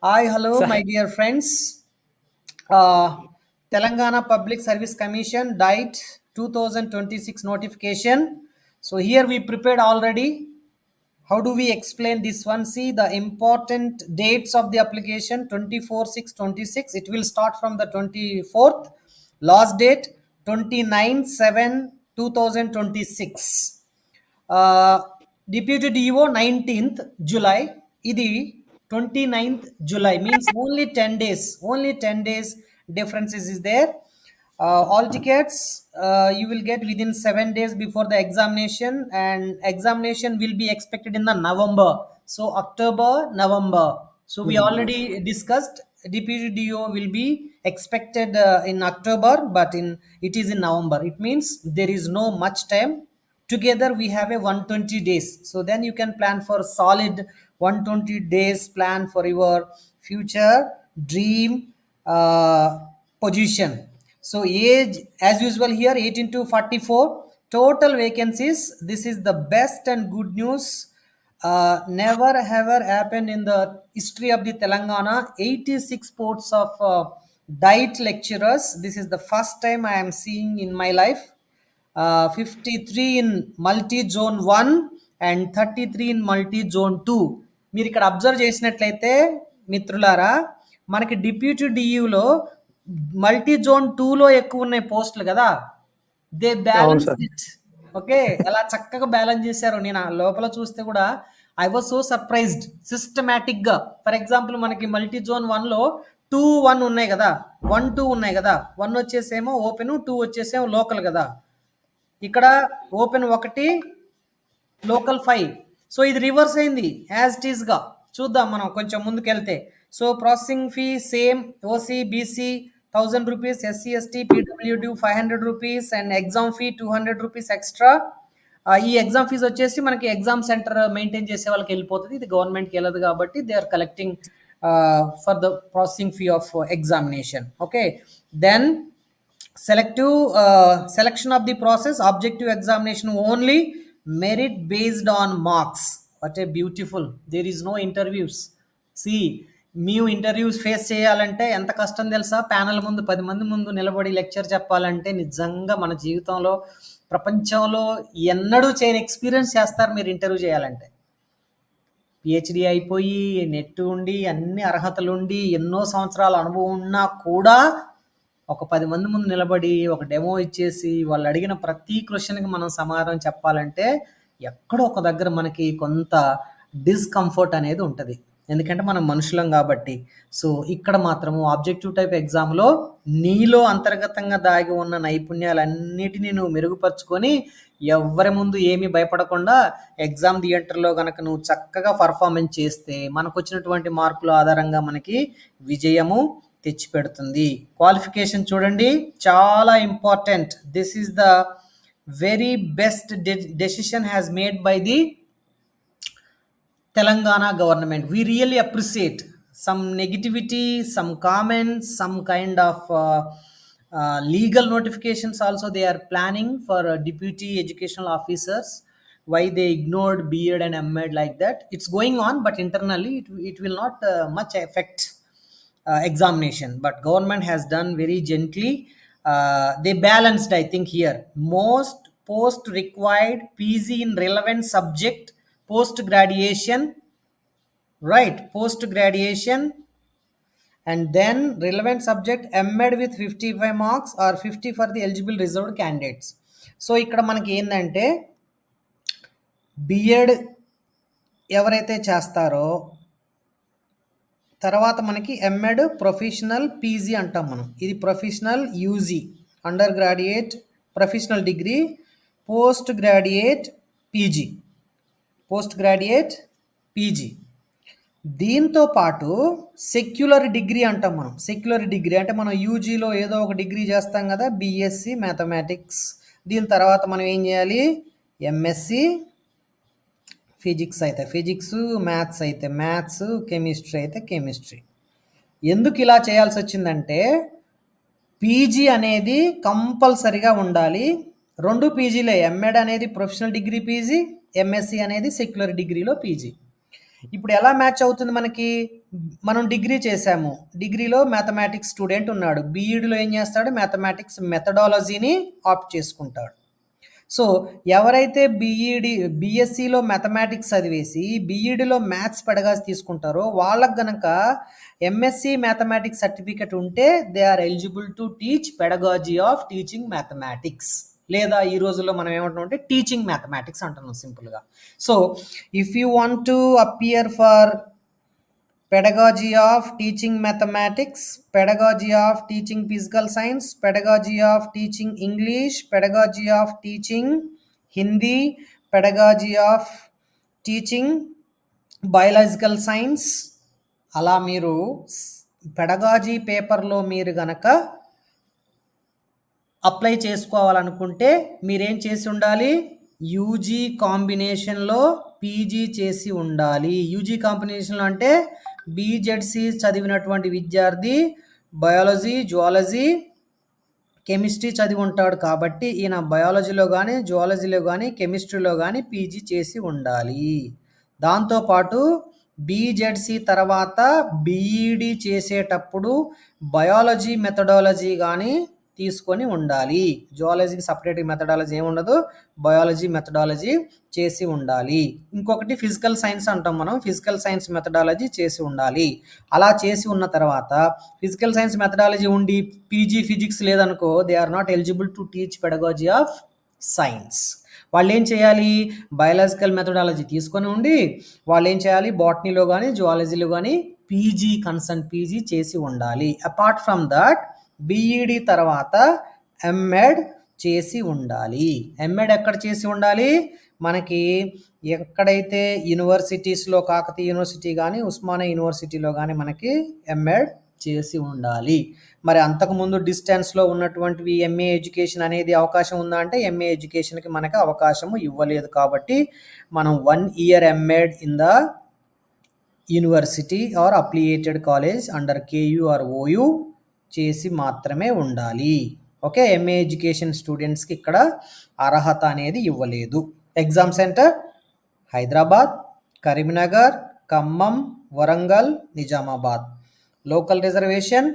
Hi, hello, my Sir, dear friends. Uh, Telangana Public Service Commission died 2026 notification. So here we prepared already. How do we explain this one? See the important dates of the application 24/6/26. It will start from the 24th. Last date 29/7/2026. uh, Deputy DO 19th July. Idi 29th July means only 10 days differences is there. All tickets you will get within 7 days before the examination, and examination will be expected in the November. So October, November. So we already discussed Deputy DO will be expected in October, but in it is in November. It means there is no much time. Together we have a 120 days, so then you can plan for solid 120 days plan for your future dream position. So age as usual here 18 to 44. Total vacancies, this is the best and good news. Never ever happened in the history of the Telangana. 86 posts of diet lecturers. This is the first time I am seeing in my life. 53 in multi zone 1 and 33 in multi zone 2. మీరు ఇక్కడ observe చేసినట్లయితే మిత్రులారా, మనకి deputy డియూలో multi zone 2లో ఎక్కువ ఉన్నాయి పోస్టులు కదా. దే అవును బ్యాలెన్స్ సార్. ఇట్. ఓకే, ఎలా చక్కగా బ్యాలెన్స్ చేశారు. నేను ఆ లోపల చూస్తే కూడా ఐ వాజ్ సో సర్ప్రైజ్డ్. సిస్టమేటిక్గా ఫర్ ఎగ్జాంపుల్ మనకి మల్టీ జోన్ 1లో 2-1 ఉన్నాయి కదా, 1-2 ఉన్నాయి కదా. 1 వచ్చేసేమో ఓపెన్, 2 వచ్చేసేమో లోకల్ కదా. ఇక్కడ ఓపెన్ 1, లోకల్ 5. సో ఇది రివర్స్ అయింది యాజ్ ఇట్ ఈస్గా. చూద్దాం మనం కొంచెం ముందుకెళ్తే. So processing fee same. OC BC 1000 rupees, SC ST PWD 500 rupees and exam fee 200 rupees extra. ఈ ఎగ్జామ్ ఫీజు వచ్చేసి మనకి ఎగ్జామ్ సెంటర్ మెయింటైన్ చేసే వాళ్ళకి వెళ్ళిపోతుంది. ఇది గవర్నమెంట్కి వెళ్ళదు కాబట్టి they are collecting for the processing fee of examination. Okay, then selection of the process, objective examination only, merit based on marks. What a beautiful, there is no interviews. See, మేము interviews face చేయాలంటే ఎంత కష్టం తెలుసా. Panel ముందు 10 మంది ముందు నిలబడి lecture చెప్పాలంటే నిజంగా మన జీవితంలో ప్రపంచంలో ఎన్నడూ చేయని ఎక్స్పీరియన్స్ చేస్తారు మీరు ఇంటర్వ్యూ చేయాలంటే. పిహెచ్డి అయిపోయి నెట్ ఉండి అన్ని అర్హతలు ఉండి ఎన్నో సంవత్సరాల అనుభవం ఉన్నా కూడా ఒక 10 మంది ముందు నిలబడి ఒక డెమో ఇచ్చేసి వాళ్ళు అడిగిన ప్రతి క్వశ్చన్కి మనం సమాధానం చెప్పాలంటే ఎక్కడో ఒక దగ్గర మనకి కొంత డిస్కంఫర్ట్ అనేది ఉంటుంది, ఎందుకంటే మనం మనుషులం కాబట్టి. సో ఇక్కడ మాత్రము ఆబ్జెక్టివ్ టైప్ ఎగ్జామ్లో నీలో అంతర్గతంగా దాగి ఉన్న నైపుణ్యాలన్నిటినీ నువ్వు మెరుగుపరుచుకొని ఎవరి ముందు ఏమీ భయపడకుండా ఎగ్జామ్ థియేటర్లో కనుక నువ్వు చక్కగా పర్ఫార్మెన్స్ చేస్తే మనకు వచ్చినటువంటి మార్కుల ఆధారంగా మనకి విజయము తెచ్చిపెడుతుంది. క్వాలిఫికేషన్ చూడండి, చాలా important. This is the very best decision has made by the Telangana government. We really appreciate. Some negativity, some comments, some kind of legal notifications also they are planning for deputy educational officers. Why they ignored B.Ed and M.Ed like that? It's going on, but internally it will not much affect examination. But government has done very gently. They balanced, I think here. Most post required PG in relevant subject post graduation, right? Post graduation, and then relevant subject MEd with 55 marks or 50 for the eligible reserved candidates. So ఇక్కడ మనకి ఏంటంటే BEd ఎవరైతే చేస్తారో తర్వాత మనకి MEd professional PG అంటాం మనం. ఇది professional UG, under graduate professional degree, post graduate PG, post graduate PG. దీంతో పాటు సెక్యులర్ డిగ్రీ అంటాం మనం. సెక్యులర్ డిగ్రీ అంటే మనం యూజీలో ఏదో ఒక డిగ్రీ చేస్తాం కదా, బీఎస్సీ మ్యాథమెటిక్స్. దీని తర్వాత మనం ఏం చేయాలి, ఎంఎస్సి ఫిజిక్స్ అయితే ఫిజిక్స్, మ్యాథ్స్ అయితే మ్యాథ్స్, కెమిస్ట్రీ అయితే కెమిస్ట్రీ. ఎందుకు ఇలా చేయాల్సి వచ్చిందంటే పీజీ అనేది కంపల్సరిగా ఉండాలి. 2 పీజీలే, ఎంఎడ్ అనేది ప్రొఫెషనల్ డిగ్రీ పీజీ, ఎంఎస్సి అనేది సెక్యులర్ డిగ్రీలో పీజీ. ఇప్పుడు ఎలా మ్యాచ్ అవుతుంది మనకి? మనం డిగ్రీ చేసాము. డిగ్రీలో మ్యాథమెటిక్స్ స్టూడెంట్ ఉన్నాడు. బీఈడీలో ఏం చేస్తాడు? మ్యాథమెటిక్స్ మెథడాలజీని ఆప్ట్ చేసుకుంటాడు. సో ఎవరైతే బీఎస్సీలో మ్యాథమెటిక్స్ చదివేసి బీఈడీలో మ్యాథ్స్ పెడగాసి తీసుకుంటారో వాళ్ళకు గనక ఎంఎస్సి మ్యాథమెటిక్స్ సర్టిఫికెట్ ఉంటే they are eligible to teach pedagogy of teaching mathematics, లేదా ఈ రోజుల్లో మనం ఏమంటున్నాం అంటే టీచింగ్ మ్యాథమెటిక్స్ అంటున్నాం సింపుల్గా. So if you want to appear for pedagogy of teaching mathematics, pedagogy of teaching physical science, pedagogy of teaching English, pedagogy of teaching Hindi, pedagogy of teaching biological science, అలా మీరు pedagogy పేపర్లో మీరు గనక apply చేసుకోవాలనుకుంటే మీరేం చేసి ఉండాలి? UG కాంబినేషన్లో పీజీ చేసి ఉండాలి. యూజీ కాంబినేషన్లో అంటే బీజెడ్సీ చదివినటువంటి విద్యార్థి బయాలజీ, జువాలజీ, కెమిస్ట్రీ చదివి ఉంటాడు కాబట్టి ఈయన బయాలజీలో కానీ, జువాలజీలో కానీ, కెమిస్ట్రీలో కానీ పీజీ చేసి ఉండాలి. దాంతోపాటు బీజెడ్సీ తర్వాత బీఈడి చేసేటప్పుడు బయాలజీ మెథడాలజీ కానీ తీసుకొని ఉండాలి. జువాలజీకి సపరేట్ మెథడాలజీ ఏమి ఉండదు, బయాలజీ మెథడాలజీ చేసి ఉండాలి. ఇంకొకటి ఫిజికల్ సైన్స్ అంటాం మనం, ఫిజికల్ సైన్స్ మెథడాలజీ చేసి ఉండాలి. అలా చేసి ఉన్న తర్వాత ఫిజికల్ సైన్స్ మెథడాలజీ ఉండి పీజీ ఫిజిక్స్ లేదనుకో, they are not eligible to teach pedagogy of science. వాళ్ళు ఏం చేయాలి? బయాలజికల్ మెథడాలజీ తీసుకొని ఉండి వాళ్ళు ఏం చేయాలి? బాటనీలో కానీ జువాలజీలో కానీ పీజీ కన్సర్న్ పీజీ చేసి ఉండాలి. అపార్ట్ ఫ్రమ్ దట్ బీఈడి తర్వాత ఎంఎడ్ చేసి ఉండాలి. ఎంఎడ్ ఎక్కడ చేసి ఉండాలి? మనకి ఎక్కడైతే యూనివర్సిటీస్లో కాకతీయ యూనివర్సిటీ కానీ ఉస్మానియా యూనివర్సిటీలో కానీ మనకి ఎంఎడ్ చేసి ఉండాలి. మరి అంతకుముందు డిస్టెన్స్లో ఉన్నటువంటివి ఎంఏ ఎడ్యుకేషన్ అనేది అవకాశం ఉందా అంటే ఎంఏ ఎడ్యుకేషన్కి మనకి అవకాశము ఇవ్వలేదు. కాబట్టి మనం 1 year M Ed in the university or affiliated college under KU or OU చేసి మాత్రమే ఉండాలి. ఓకే, ఎంఏ ఎడ్యుకేషన్ స్టూడెంట్స్కి ఇక్కడ అర్హత అనేది ఇవ్వలేదు. Exam centre Hyderabad, Karimnagar, Khammam, Warangal, Nizamabad. Local reservation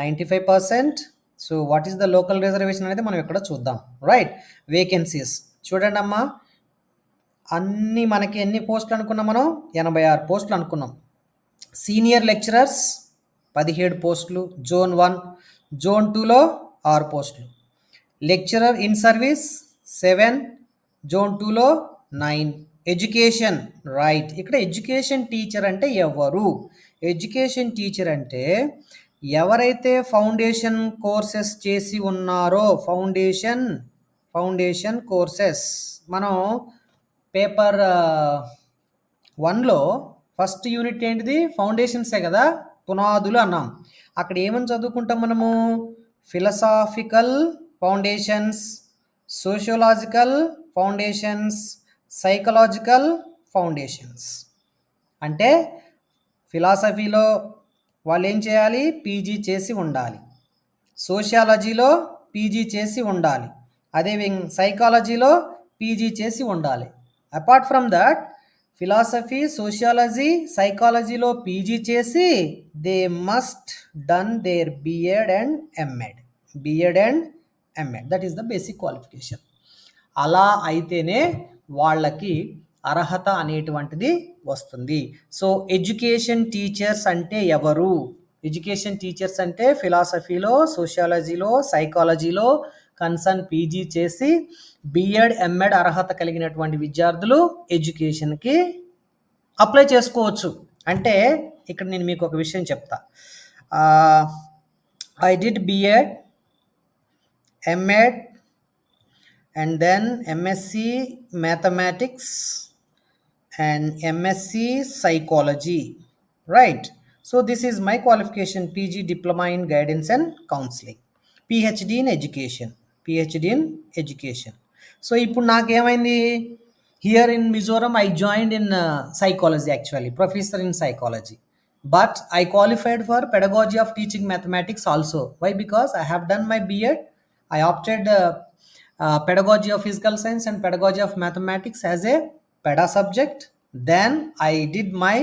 95%. So what is the local reservation అనేది మనం ఇక్కడ చూద్దాం. రైట్, వేకెన్సీస్ చూడండి అమ్మా, అన్నీ మనకి ఎన్ని పోస్టులు అనుకున్నాం మనం? 86 పోస్టులు అనుకున్నాం. సీనియర్ లెక్చరర్స్ 17 పోస్టులు జోన్ 1, జోన్ 2లో 6 పోస్టులు. లెక్చరర్ ఇన్ సర్వీస్ 7, జోన్ 2లో 9. ఎడ్యుకేషన్ రైట్, ఇక్కడ ఎడ్యుకేషన్ టీచర్ అంటే ఎవరు? ఎడ్యుకేషన్ టీచర్ అంటే ఎవరైతే ఫౌండేషన్ కోర్సెస్ చేసి ఉన్నారో, ఫౌండేషన్ కోర్సెస్ మనం పేపర్ 1లో ఫస్ట్ యూనిట్ ఏంటిది? ఫౌండేషన్సే కదా, పునాదులు అన్నాం. అక్కడ ఏమని చదువుకుంటాం మనము? Philosophical foundations, sociological foundations, psychological foundations. అంటే ఫిలాసఫీలో వాళ్ళు ఏం చేయాలి? పీజీ చేసి ఉండాలి. సోషియాలజీలో పీజీ చేసి ఉండాలి. అదేవిధంగా సైకాలజీలో పీజీ చేసి ఉండాలి. Apart from that philosophy, sociology, సైకాలజీలో పీజీ చేసి they must done there BEd and MEd. That is the basic qualification. అలా అయితేనే వాళ్ళకి అర్హత అనేటువంటిది వస్తుంది. సో ఎడ్యుకేషన్ టీచర్స్ అంటే ఎవరు? ఎడ్యుకేషన్ టీచర్స్ అంటే ఫిలాసఫీలో, సోషియాలజీలో, సైకాలజీలో కన్సర్న్ పీజీ చేసి బిఎడ్, ఎంఎడ్ అర్హత కలిగినటువంటి విద్యార్థులు ఎడ్యుకేషన్కి అప్లై చేసుకోవచ్చు. అంటే ఇక్కడ నేను మీకు ఒక విషయం చెప్తా. I did BEd, MEd and then MSc Mathematics and MSc Psychology, right? So this is my qualification, PG Diploma in Guidance and Counseling, PhD in Education. So ఇప్పుడు నాకేమైంది? Here in Mizoram I joined in psychology, actually professor in psychology, but I qualified for pedagogy of teaching mathematics also. Why? Because I have done my B.Ed. I opted pedagogy of physical science and pedagogy of mathematics as a peda subject. Then I did my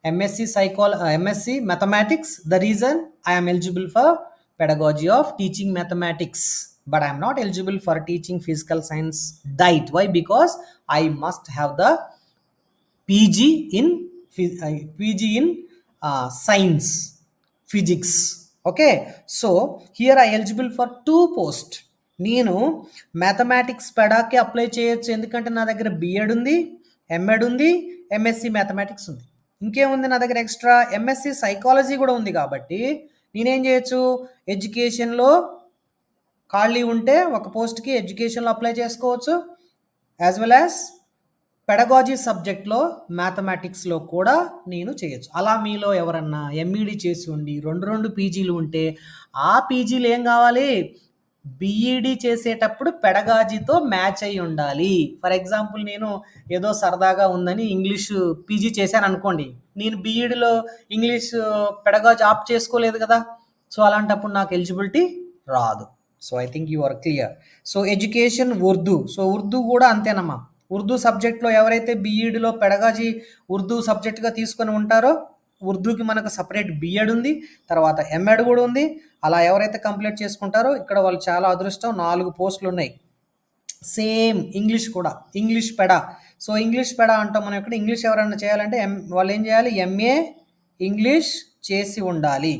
MSc Mathematics. The reason I am eligible for pedagogy of teaching mathematics, but I am not eligible for teaching physical science diet. Why? Because I must have the PG in science, physics. Okay, so here I eligible for 2 post. నేను mathematics పెడాకి apply చేయొచ్చు, ఎందుకంటే నా దగ్గర BEd ఉంది, MEd ఉంది, MSc mathematics ఉంది. ఇంకేముంది నా దగ్గర ఎక్స్ట్రా ఎంఎస్సి సైకాలజీ కూడా ఉంది. కాబట్టి నేనేం చేయొచ్చు, ఎడ్యుకేషన్లో ఖాళీ ఉంటే ఒక పోస్ట్కి ఎడ్యుకేషన్లో అప్లై చేసుకోవచ్చు, యాజ్ వెల్ యాజ్ పెడగాజీ సబ్జెక్ట్లో మ్యాథమెటిక్స్లో కూడా నేను చేయొచ్చు. అలా మీలో ఎవరన్నా ఎంఈడి చేసి ఉండి 2 పీజీలు ఉంటే ఆ పీజీలు ఏం కావాలి, బీఈడి చేసేటప్పుడు పెడగాజీతో మ్యాచ్ అయి ఉండాలి. ఫర్ ఎగ్జాంపుల్ నేను ఏదో సరదాగా ఉందని ఇంగ్లీష్ పీజీ చేశాను అనుకోండి, నేను బీఈడిలో ఇంగ్లీష్ పెడగాజీ ఆప్ చేసుకోలేదు కదా, సో అలాంటప్పుడు నాకు ఎలిజిబిలిటీ రాదు. So I think you are clear. So education Urdu, so Urdu కూడా అంతేనమ్మా. ఉర్దూ సబ్జెక్ట్లో ఎవరైతే బీఈడిలో పెడగాజీ ఉర్దూ సబ్జెక్ట్గా తీసుకొని ఉంటారో, ఉర్దూకి మనకు సపరేట్ బిఎడ్ ఉంది, తర్వాత ఎంఎడ్ కూడా ఉంది. అలా ఎవరైతే కంప్లీట్ చేసుకుంటారో ఇక్కడ వాళ్ళు చాలా అదృష్టం, 4 పోస్టులు ఉన్నాయి. సేమ్ ఇంగ్లీష్ కూడా, ఇంగ్లీష్ పెడా. సో ఇంగ్లీష్ పెడా అంటాం మనం. ఇక్కడ ఇంగ్లీష్ ఎవరైనా చేయాలంటే వాళ్ళు ఏం చేయాలి, ఎంఏ ఇంగ్లీష్ చేసి ఉండాలి,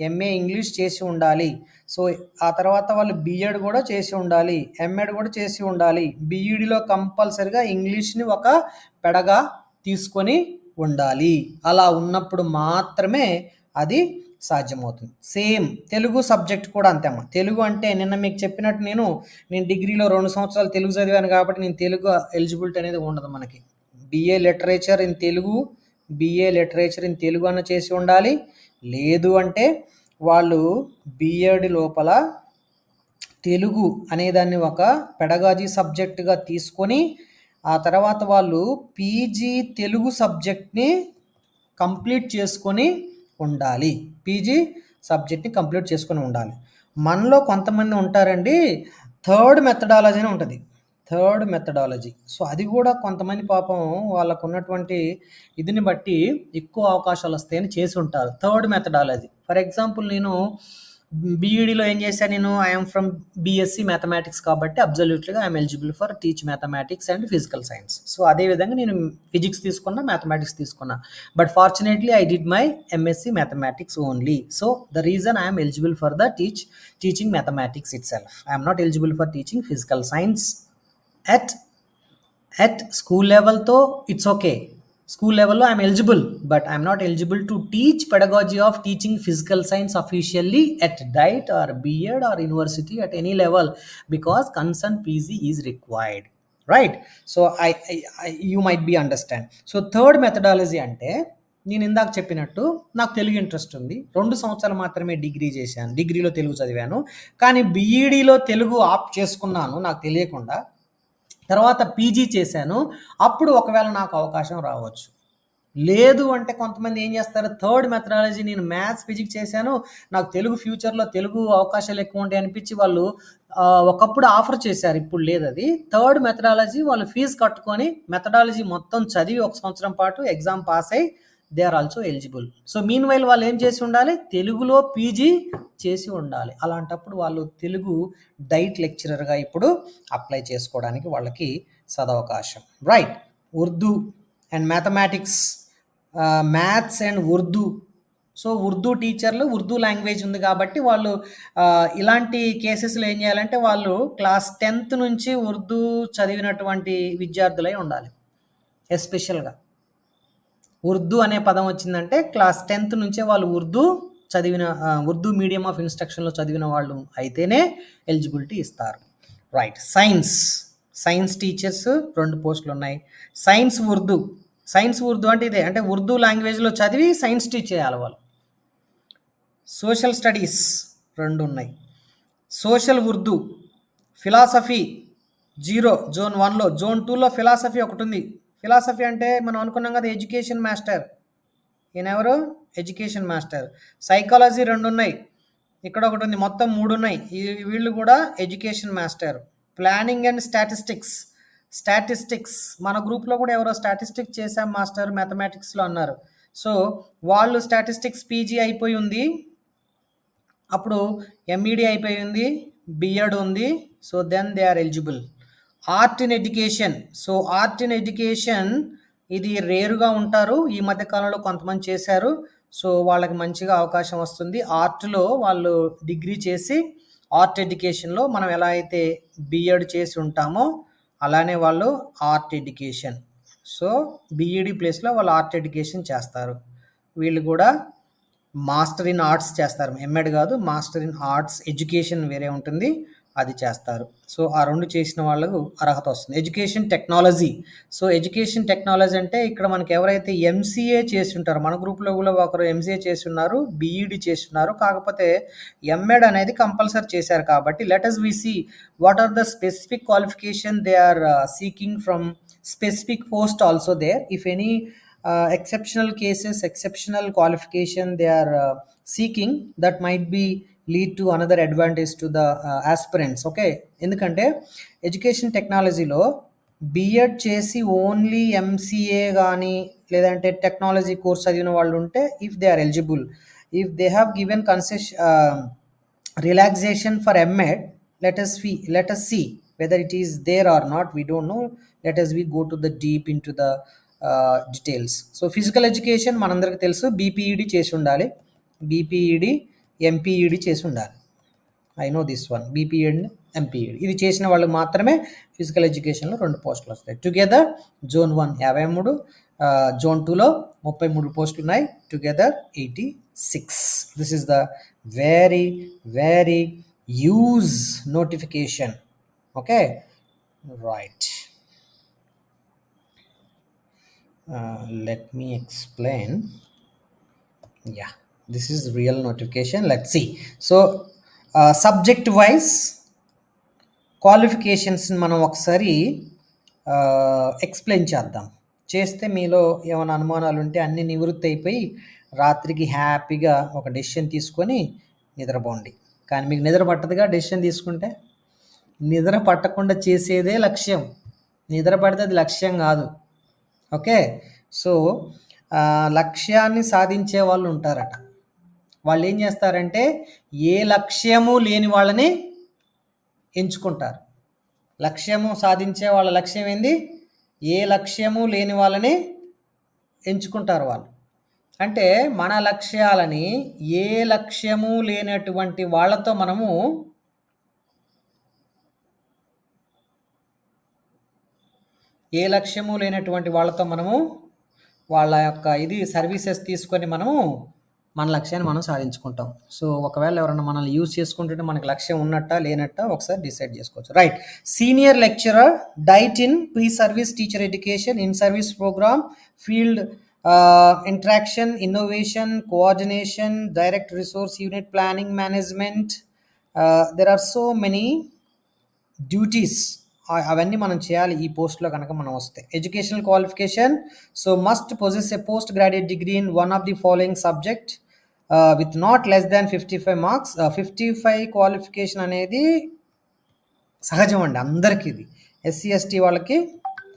ఎంఏ ఇంగ్లీష్ చేసి ఉండాలి. సో ఆ తర్వాత వాళ్ళు బిఎడ్ కూడా చేసి ఉండాలి, ఎంఎడ్ కూడా చేసి ఉండాలి. బీఈడిలో కంపల్సరిగా ఇంగ్లీష్ని ఒక పెడగా తీసుకొని ఉండాలి. అలా ఉన్నప్పుడు మాత్రమే అది సాధ్యమవుతుంది. సేమ్ తెలుగు సబ్జెక్ట్ కూడా అంతే అమ్మ. తెలుగు అంటే నిన్న మీకు చెప్పినట్టు నేను డిగ్రీలో 2 సంవత్సరాలు తెలుగు చదివాను కాబట్టి నేను తెలుగు ఎలిజిబిలిటీ అనేది ఉండదు మనకి. బిఏ లిటరేచర్ ఇన్ తెలుగు అన్న చేసి ఉండాలి. లేదు అంటే వాళ్ళు బిఎడ్ లోపల తెలుగు అనేదాన్ని ఒక పెడగాజీ సబ్జెక్టుగా తీసుకొని ఆ తర్వాత వాళ్ళు పీజీ తెలుగు సబ్జెక్ట్ని కంప్లీట్ చేసుకొని ఉండాలి. మనలో కొంతమంది ఉంటారండి, థర్డ్ మెథడాలజీ అని ఉంటుంది. సో అది కూడా కొంతమంది పాపం వాళ్ళకు ఉన్నటువంటి ఇదిని బట్టి ఎక్కువ అవకాశాలు వస్తాయని చేసి ఉంటారు. థర్డ్ మెథడాలజీ, ఫర్ ఎగ్జాంపుల్ నేను బీఈడిలో ఏం చేశాను, నేను ఐఎమ్ ఫ్రమ్ బీఎస్సీ మ్యాథమెటిక్స్ కాబట్టి అబ్జల్యూట్లీగా I'm eligible for teach mathematics and physical science. So అదేవిధంగా నేను ఫిజిక్స్ తీసుకున్నా, మ్యాథమెటిక్స్ తీసుకున్నా, but fortunately I did my MSc mathematics only. So the reason I'm eligible for the teaching mathematics itself. I'm not eligible for teaching physical science at school level. To it's okay, school level lo I'm eligible, but I'm not eligible to teach pedagogy of teaching physical science officially at DIET or BEd or university at any level, because concerned PG is required, right? So you might be understand. So third methodology ante నేను ఇందాక చెప్పినట్టు నాకు Telugu interest ఉంది, 2 సంవత్సరాలు మాత్రమే డిగ్రీలో తెలుగు చదివాను, కానీ బీఈడిలో తెలుగు ఆప్ట్ చేసుకున్నాను నాకు తెలియకుండా. తర్వాత పీజీ చేశాను, అప్పుడు ఒకవేళ నాకు అవకాశం రావచ్చు. లేదు అంటే కొంతమంది ఏం చేస్తారు, థర్డ్ మెథడాలజీ, నేను మ్యాథ్స్ ఫిజిక్స్ చేశాను, నాకు తెలుగు ఫ్యూచర్లో తెలుగు అవకాశాలు ఎక్కువ ఉంటాయి అనిపించి వాళ్ళు ఒకప్పుడు ఆఫర్ చేశారు, ఇప్పుడు లేదు. అది థర్డ్ మెథడాలజీ, వాళ్ళు ఫీజు కట్టుకొని మెథడాలజీ మొత్తం చదివి 1 సంవత్సరం పాటు ఎగ్జామ్ పాస్ అయ్యి they are also eligible. So meanwhile వాళ్ళు ఏం చేసి ఉండాలి, తెలుగులో పీజీ చేసి ఉండాలి. అలాంటప్పుడు వాళ్ళు తెలుగు డైట్ లెక్చరర్గా ఇప్పుడు అప్లై చేసుకోవడానికి వాళ్ళకి సదవకాశం, right? Urdu and mathematics, maths and Urdu. So Urdu టీచర్లు, ఉర్దూ లాంగ్వేజ్ ఉంది కాబట్టి వాళ్ళు ఇలాంటి కేసెస్లో ఏం చేయాలంటే వాళ్ళు క్లాస్ 10th నుంచి ఉర్దూ చదివినటువంటి విద్యార్థులై ఉండాలి. ఎస్పెషల్గా ఉర్దూ అనే పదం వచ్చిందంటే క్లాస్ 10th నుంచే వాళ్ళు ఉర్దూ మీడియం ఆఫ్ ఇన్స్ట్రక్షన్లో చదివిన వాళ్ళు అయితేనే ఎలిజిబిలిటీ ఇస్తారు, రైట్? సైన్స్ టీచర్స్ 2 పోస్టులు ఉన్నాయి. సైన్స్ ఉర్దూ అంటే ఇదే, అంటే ఉర్దూ లాంగ్వేజ్లో చదివి సైన్స్ టీచ్ చేయాలి వాళ్ళు. సోషల్ స్టడీస్ 2 ఉన్నాయి. సోషల్ ఉర్దూ, ఫిలాసఫీ 0 జోన్ 1లో, జోన్ 2లో ఫిలాసఫీ ఒకటి ఉంది. ఫిలాసఫీ అంటే మనం అనుకున్నాం కదా, ఎడ్యుకేషన్ మాస్టర్, ఈయనెవరు, ఎడ్యుకేషన్ మాస్టర్. సైకాలజీ 2 ఉన్నాయి, ఇక్కడ ఒకటి ఉంది, మొత్తం 3 ఉన్నాయి. వీళ్ళు కూడా education master. Planning and statistics statistics, మన గ్రూప్లో కూడా ఎవరో స్టాటిస్టిక్స్ చేశాం మాస్టర్ మ్యాథమెటిక్స్లో అన్నారు. సో వాళ్ళు స్టాటిస్టిక్స్ పీజీ అయిపోయి ఉంది, అప్పుడు ఎంఈడి అయిపోయి ఉంది, బిఎడ్ ఉంది. So then they are eligible. Art in education, so art in education ఇది రేరుగా ఉంటారు, ఈ మధ్య కాలంలో కొంతమంది చేశారు. సో వాళ్ళకి మంచిగా అవకాశం వస్తుంది. ఆర్ట్లో వాళ్ళు డిగ్రీ చేసి ఆర్ట్ ఎడ్యుకేషన్లో మనం ఎలా అయితే బిఎడ్ చేసి ఉంటామో అలానే వాళ్ళు ఆర్ట్ ఎడ్యుకేషన్, సో బిఈడి ప్లేస్లో వాళ్ళు ఆర్ట్ ఎడ్యుకేషన్ చేస్తారు. వీళ్ళు కూడా మాస్టర్ ఇన్ ఆర్ట్స్ చేస్తారు, ఎంఎడ్ కాదు, మాస్టర్ ఇన్ ఆర్ట్స్ ఎడ్యుకేషన్ వేరే ఉంటుంది, అది చేస్తారు. సో ఆ రెండు చేసిన వాళ్ళకు అర్హత వస్తుంది. Education technology, so education technology అంటే ఇక్కడ మనకి ఎవరైతే ఎంసీఏ చేసి ఉంటారో, మన గ్రూప్లో కూడా ఒకరు ఎంసీఏ చేసి ఉన్నారు, బీఈడి చేసి ఉన్నారు, కాకపోతే ఎంఎడ్ అనేది కంపల్సరీ చేశారు. కాబట్టి let us we see what are the specific qualification they are seeking from specific post also there. If any exceptional cases, exceptional qualification they are seeking, that might be lead to another advantage to the aspirants. Okay, ఎందుకంటే education టెక్నాలజీలో BEd చేసి only MCA కానీ లేదంటే technology course చదివిన వాళ్ళు ఉంటే if they are eligible, if they have given relaxation for MEd, let us see whether it is there or not, we don't know. Let us we go to the deep into the details. So physical education మనందరికి తెలుసు, BPEd చేసి ఉండాలి, BPEd MPEd చేసి ఉండాలి. I know this one, BPEd MPEd ఇది చేసిన వాళ్ళు మాత్రమే ఫిజికల్ ఎడ్యుకేషన్లో 2 పోస్టులు వస్తాయి. టుగెదర్ జోన్ 1 53, జోన్ 2లో 33 పోస్టులు ఉన్నాయి, together 86. This is the very very use notification. Okay, right. Let me explain. Yeah, this is real notification. Let's see. So subject wise qualifications మనం ఒకసారి ఎక్స్ప్లెయిన్ చేస్తే మీలో ఏమైనా అనుమానాలు ఉంటే అన్ని నివృత్తి అయిపోయి రాత్రికి హ్యాపీగా ఒక డెసిషన్ తీసుకొని నిద్రపోండి. కానీ మీకు నిద్ర పట్టదుగా డెసిషన్ తీసుకుంటే, నిద్ర పట్టకుండా చేసేదే లక్ష్యం, నిద్ర పడితే అది లక్ష్యం కాదు. ఓకే, సో లక్ష్యాన్ని సాధించే వాళ్ళు ఉంటారట, వాళ్ళు ఏం చేస్తారంటే ఏ లక్ష్యము లేని వాళ్ళని ఎంచుకుంటారు. లక్ష్యము సాధించే వాళ్ళ లక్ష్యం ఏంది, ఏ లక్ష్యము లేని వాళ్ళని ఎంచుకుంటారు వాళ్ళు. అంటే మన లక్ష్యాలని ఏ లక్ష్యము లేనటువంటి వాళ్ళతో మనము వాళ్ళ యొక్క ఇది సర్వీసెస్ తీసుకొని మనము మన లక్ష్యాన్ని మనం సాధించుకుంటాం. సో ఒకవేళ ఎవరైనా మనల్ని యూజ్ చేసుకుంటుంటే మనకి లక్ష్యం ఉన్నట్ట లేనట్ట ఒకసారి డిసైడ్ చేసుకోవచ్చు. Right, senior lecturer, DIET in pre service teacher education, in service programme, field interaction, innovation, coordination, direct resource unit planning management. There are so many duties, అవన్నీ మనం చేయాలి ఈ పోస్ట్లో కనుక మనం వస్తే. Educational qualification, so must possess a post graduate degree in one of the following subject with not less than 55 marks. 55 qualification అనేది సహజం అండి అందరికీ, ఇది ఎస్సీ ఎస్టీ వాళ్ళకి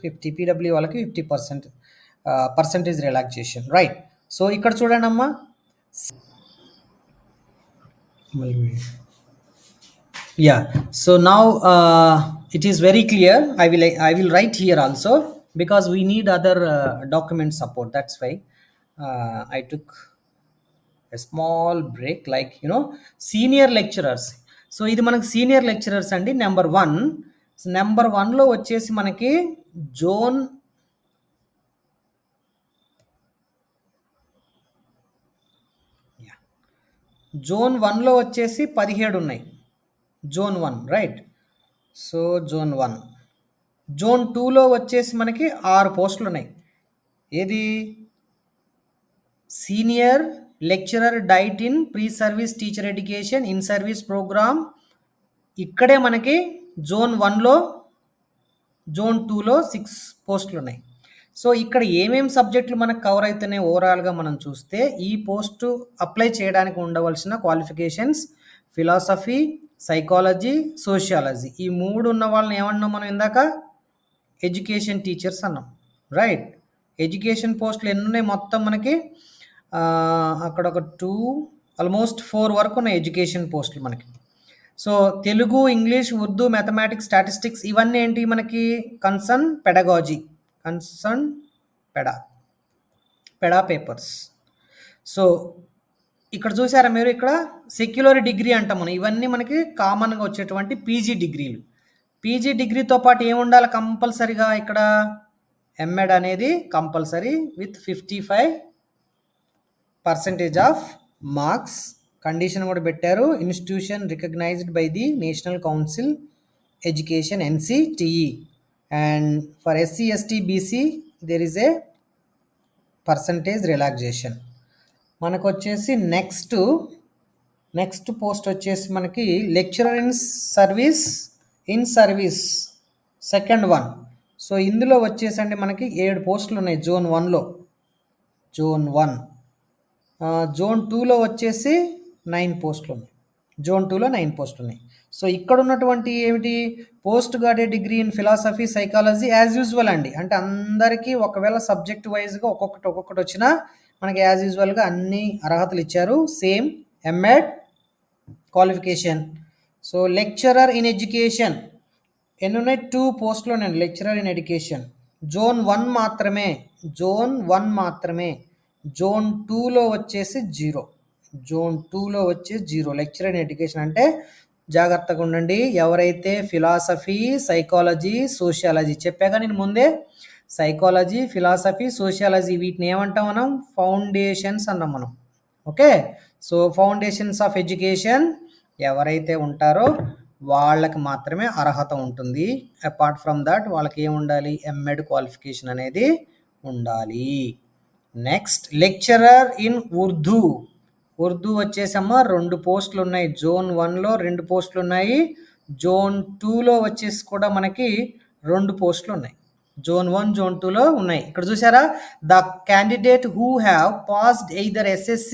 50, పీడబ్ల్యూ వాళ్ళకి 50% పర్సంటేజ్ రిలాక్సేషన్. రైట్, సో ఇక్కడ చూడండి అమ్మా, yeah, so now it is very clear. I will write here also because we need other document support. That's why I took a small break, like senior lecturers. So ఇది మనకి senior lecturers అండి. Number 1లో వచ్చేసి మనకి zone zone 1లో వచ్చేసి 17 ఉన్నాయి, zone 1, right. So zone 1, zone 2లో వచ్చేసి మనకి 6 పోస్టులు ఉన్నాయి. ఏది, senior lecturer DIET in pre service teacher education, in service programme. ఇక్కడే మనకి జోన్ 1లో, జోన్ 2లో 6 పోస్టులు ఉన్నాయి. సో ఇక్కడ ఏమేమి సబ్జెక్టులు మనకు కవర్ అవుతున్నాయి ఓవరాల్గా మనం చూస్తే, ఈ పోస్టు అప్లై చేయడానికి ఉండవలసిన క్వాలిఫికేషన్స్ ఫిలాసఫీ, సైకాలజీ, సోషియాలజీ, ఈ 3 ఉన్న వాళ్ళని ఏమన్నాం మనం ఇందాక, ఎడ్యుకేషన్ టీచర్స్ అన్నాం, రైట్. ఎడ్యుకేషన్ పోస్టులు ఎన్ని ఉన్నాయి మొత్తం మనకి? అక్కడ ఒక 2 ఆల్మోస్ట్ 4 వరకు ఉన్నాయి ఎడ్యుకేషన్ పోస్టులు మనకి. So Telugu, English, Urdu, mathematics, statistics ఇవన్నీ ఏంటి మనకి? కన్సర్న్ పెడగాజీ, కన్సర్న్ పెడా పేపర్స్. సో ఇక్కడ చూసారా మీరు, ఇక్కడ సెక్యులర్ డిగ్రీ అంటాం మనం. ఇవన్నీ మనకి కామన్గా వచ్చేటువంటి పీజీ డిగ్రీలు. పీజీ డిగ్రీతో పాటు ఏముండాలి కంపల్సరీగా? ఇక్కడ ఎంఎడ్ అనేది compulsory with 55% of marks. Condition కూడా పెట్టారు, institution recognised by the national council education NCTE. And for SC, ST, BC there is a percentage relaxation. మనకు వచ్చేసి నెక్స్ట్ పోస్ట్ వచ్చేసి మనకి lecturer in service second one. సో ఇందులో వచ్చేసండి మనకి 7 పోస్టులు ఉన్నాయి జోన్ 1లో. జోన్ 1. జోన్ 2లో వచ్చేసి 9 పోస్టులు ఉన్నాయి. జోన్ 2లో 9 పోస్టులు ఉన్నాయి. సో ఇక్కడ ఉన్నటువంటి ఏమిటి? Post graduate degree in philosophy, psychology as usual అండి. అంటే అందరికీ ఒకవేళ సబ్జెక్ట్ వైజ్గా ఒక్కొక్కటి వచ్చినా మనకి యాజ్ యూజువల్గా అన్ని అర్హతలు ఇచ్చారు. Same MEd qualification. So lecturer in education ఎన్ని ఉన్నాయి? 2 పోస్టులు ఉన్నాయి లెక్చరర్ ఇన్ ఎడ్యుకేషన్. జోన్ 1 మాత్రమే. జోన్ 2లో వచ్చేసి 0. లెక్చరర్ ఇన్ ఎడ్యుకేషన్ అంటే జాగ్రత్తగా ఉండండి. ఎవరైతే ఫిలాసఫీ, సైకాలజీ, సోషియాలజీ చెప్పాగా నేను ముందే, సైకాలజీ, ఫిలాసఫీ, సోషియాలజీ వీటిని ఏమంటాం మనం? ఫౌండేషన్స్ అన్నాం మనం. Okay. So foundations of education ఎవరైతే ఉంటారో వాళ్ళకి మాత్రమే అర్హత ఉంటుంది. అపార్ట్ ఫ్రమ్ దట్ వాళ్ళకి ఏముండాలి? ఎంఎడ్ క్వాలిఫికేషన్ అనేది ఉండాలి. Next lecturer in Urdu. Urdu వచ్చేసమ్మా 2 పోస్టులు ఉన్నాయి. జోన్ 1లో 2 పోస్టులు ఉన్నాయి. జోన్ 2లో వచ్చేసి కూడా మనకి 2 పోస్టులు ఉన్నాయి. జోన్ 1, జోన్ 2లో ఉన్నాయి. ఇక్కడ చూసారా? The candidate who have passed either SSC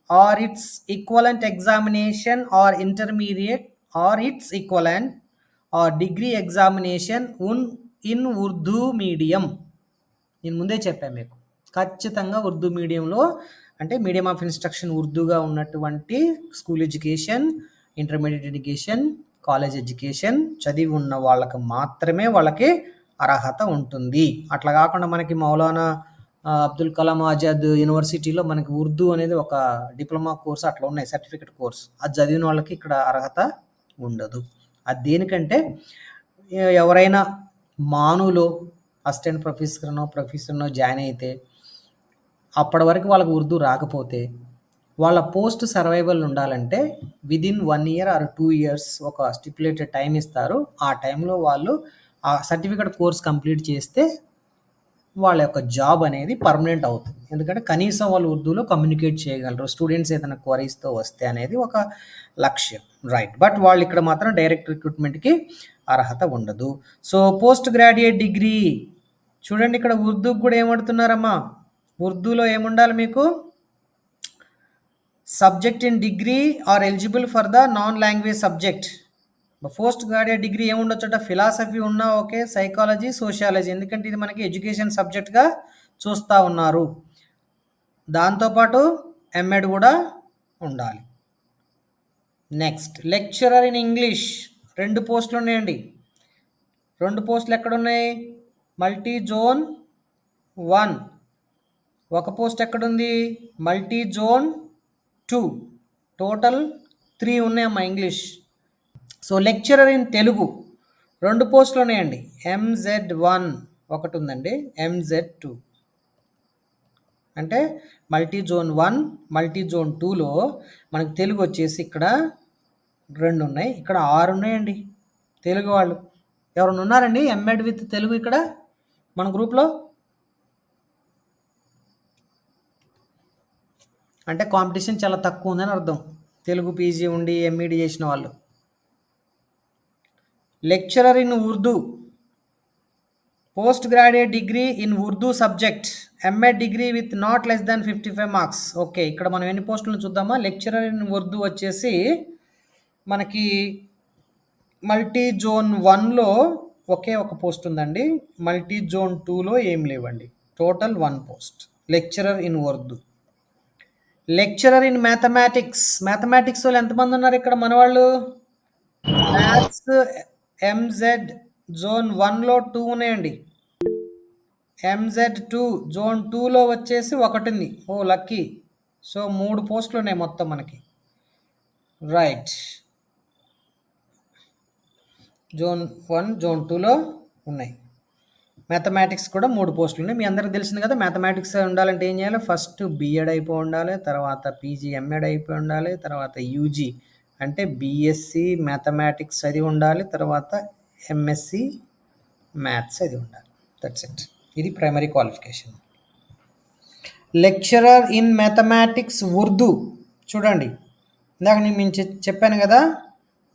or its equivalent examination or intermediate or its equivalent or degree examination in Urdu medium. నేను ముందే చెప్పాను మీకు, ఖచ్చితంగా ఉర్దూ మీడియంలో అంటే మీడియం ఆఫ్ ఇన్స్ట్రక్షన్ ఉర్దూగా ఉన్నటువంటి school education, intermediate education, college education చదివి ఉన్న వాళ్ళకి మాత్రమే వాళ్ళకి అర్హత ఉంటుంది. అట్లా కాకుండా మనకి మౌలానా అబ్దుల్ కలాం ఆజాద్ యూనివర్సిటీలో మనకి ఉర్దూ అనేది ఒక డిప్లొమా కోర్స్ అట్లా ఉన్నాయి, సర్టిఫికెట్ కోర్స్. అది చదివిన వాళ్ళకి ఇక్కడ అర్హత ఉండదు. అది దేనికంటే ఎవరైనా మానులో అసిస్టెంట్ ప్రొఫెసర్నో జాయిన్ అయితే అప్పటి వరకు వాళ్ళకి ఉర్దూ రాకపోతే వాళ్ళ పోస్ట్ సర్వైవల్ ఉండాలంటే విదిన్ 1 year ఆర్ 2 years ఒక స్టిపులేటెడ్ టైం ఇస్తారు. ఆ టైంలో వాళ్ళు ఆ సర్టిఫికెట్ కోర్స్ కంప్లీట్ చేస్తే వాళ్ళ యొక్క జాబ్ అనేది పర్మనెంట్ అవుతుంది. ఎందుకంటే కనీసం వాళ్ళు ఉర్దూలో కమ్యూనికేట్ చేయగలరు, స్టూడెంట్స్ ఏదైనా క్వరీస్తో వస్తే అనేది ఒక లక్ష్యం, రైట్. బట్ వాళ్ళు ఇక్కడ మాత్రం డైరెక్ట్ రిక్రూట్మెంట్కి అర్హత ఉండదు. సో పోస్ట్ గ్రాడ్యుయేట్ డిగ్రీ చూడండి, ఇక్కడ ఉర్దూకి కూడా ఏమంటున్నారమ్మా? ఉర్దూలో ఏముండాలి మీకు? Subject in degree are eligible for the non language subject. Post graduate degree ఏముండొచ్చట? ఫిలాసఫీ ఉన్నా ఓకే, సైకాలజీ, సోషియాలజీ, ఎందుకంటే ఇది మనకి ఎడ్యుకేషన్ సబ్జెక్ట్గా చూస్తూ ఉన్నారు. దాంతోపాటు ఎంఎడ్ కూడా ఉండాలి. నెక్స్ట్ లెక్చరర్ ఇన్ ఇంగ్లీష్ 2 పోస్టులు ఉన్నాయండి. 2 పోస్టులు ఎక్కడున్నాయి? Multi zone 1. ఒక పోస్ట్ ఎక్కడుంది? Multi zone 2. టోటల్ 3 ఉన్నాయమ్మా English. So lecturer in Telugu 2 పోస్టులు ఉన్నాయండి. MZ1 ఒకటి ఉందండి, MZ2. అంటే మల్టీ జోన్ 1, మల్టీ జోన్ 2లో మనకి తెలుగు వచ్చేసి ఇక్కడ 2 ఉన్నాయి, ఇక్కడ 6 ఉన్నాయండి. తెలుగు వాళ్ళు ఎవరైనా ఉన్నారండి ఎంఎడ్ విత్ తెలుగు ఇక్కడ మన గ్రూప్లో? అంటే కాంపిటీషన్ చాలా తక్కువ ఉందని అర్థం, తెలుగు పీజీ ఉండి ఎంఈడి చేసిన వాళ్ళు. Lecturer in Urdu, post graduate degree in Urdu subject, MEd degree with not less than 55 marks. Okay, ఇక్కడ మనం ఎన్ని పోస్టులను చూద్దామా? లెక్చరర్ ఇన్ ఉర్దూ వచ్చేసి మనకి మల్టీ జోన్ 1లో ఒకే ఒక పోస్ట్ ఉందండి. మల్టీ జోన్ 2లో ఏం లేవండి. Total 1 post. Lecturer in Urdu. Lecturer in mathematics. Mathematics వాళ్ళు ఎంతమంది ఉన్నారు ఇక్కడ మన వాళ్ళు? మ్యాథ్స్ ఎంజెడ్ జోన్ 1లో 2 ఉన్నాయండి. MZ2 జోన్ 2లో వచ్చేసి ఒకటి ఉంది. ఓ లక్కీ. సో 3 పోస్టులు ఉన్నాయి మొత్తం మనకి. రైట్. జోన్ 1 జోన్ 2లో ఉన్నాయి. మ్యాథమెటిక్స్ కూడా 3 పోస్టులు ఉన్నాయి. మీ అందరికి తెలిసింది కదా, మ్యాథమెటిక్స్ ఉండాలంటే ఏం చేయాలి? ఫస్ట్ బీఎడ్ అయిపోయి ఉండాలి, తర్వాత పీజీ ఎంఎడ్ అయిపోయి ఉండాలి, తర్వాత యూజీ అంటే బీఎస్సీ మ్యాథమెటిక్స్ చదివి ఉండాలి, తర్వాత ఎంఎస్సి మ్యాథ్స్ చదివి ఉండాలి. That's it. ఇది primary qualification. Lecturer in mathematics Urdu. చూడండి, ఇందాక నేను చెప్పాను కదా,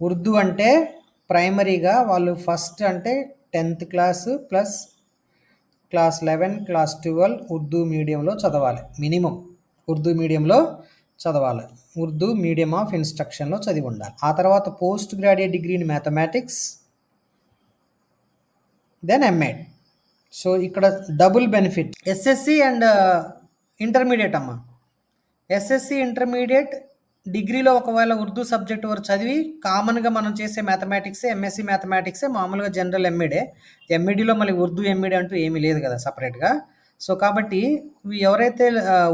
ఉర్దూ అంటే ప్రైమరీగా వాళ్ళు ఫస్ట్ అంటే 10th class plus class 11 class 12 Urdu మీడియంలో చదవాలి. మినిమం ఉర్దూ మీడియంలో చదవాలి. ఉర్దూ మీడియం ఆఫ్ ఇన్స్ట్రక్షన్లో చదివి ఉండాలి. ఆ తర్వాత post graduate degree in mathematics, then MEd. So ఇక్కడ double benefit. SSC and intermediate అమ్మ. ఎస్ఎస్సి ఇంటర్మీడియట్ డిగ్రీలో ఒకవేళ ఉర్దూ సబ్జెక్ట్ వరకు చదివి కామన్గా మనం చేసే మ్యాథమెటిక్సే, ఎంఎస్సి మ్యాథమెటిక్సే, మామూలుగా జనరల్ ఎంఈడే. ఎంఈడీలో మళ్ళీ ఉర్దూ ఎంఈడి అంటూ ఏమీ లేదు కదా సపరేట్గా. సో కాబట్టి ఎవరైతే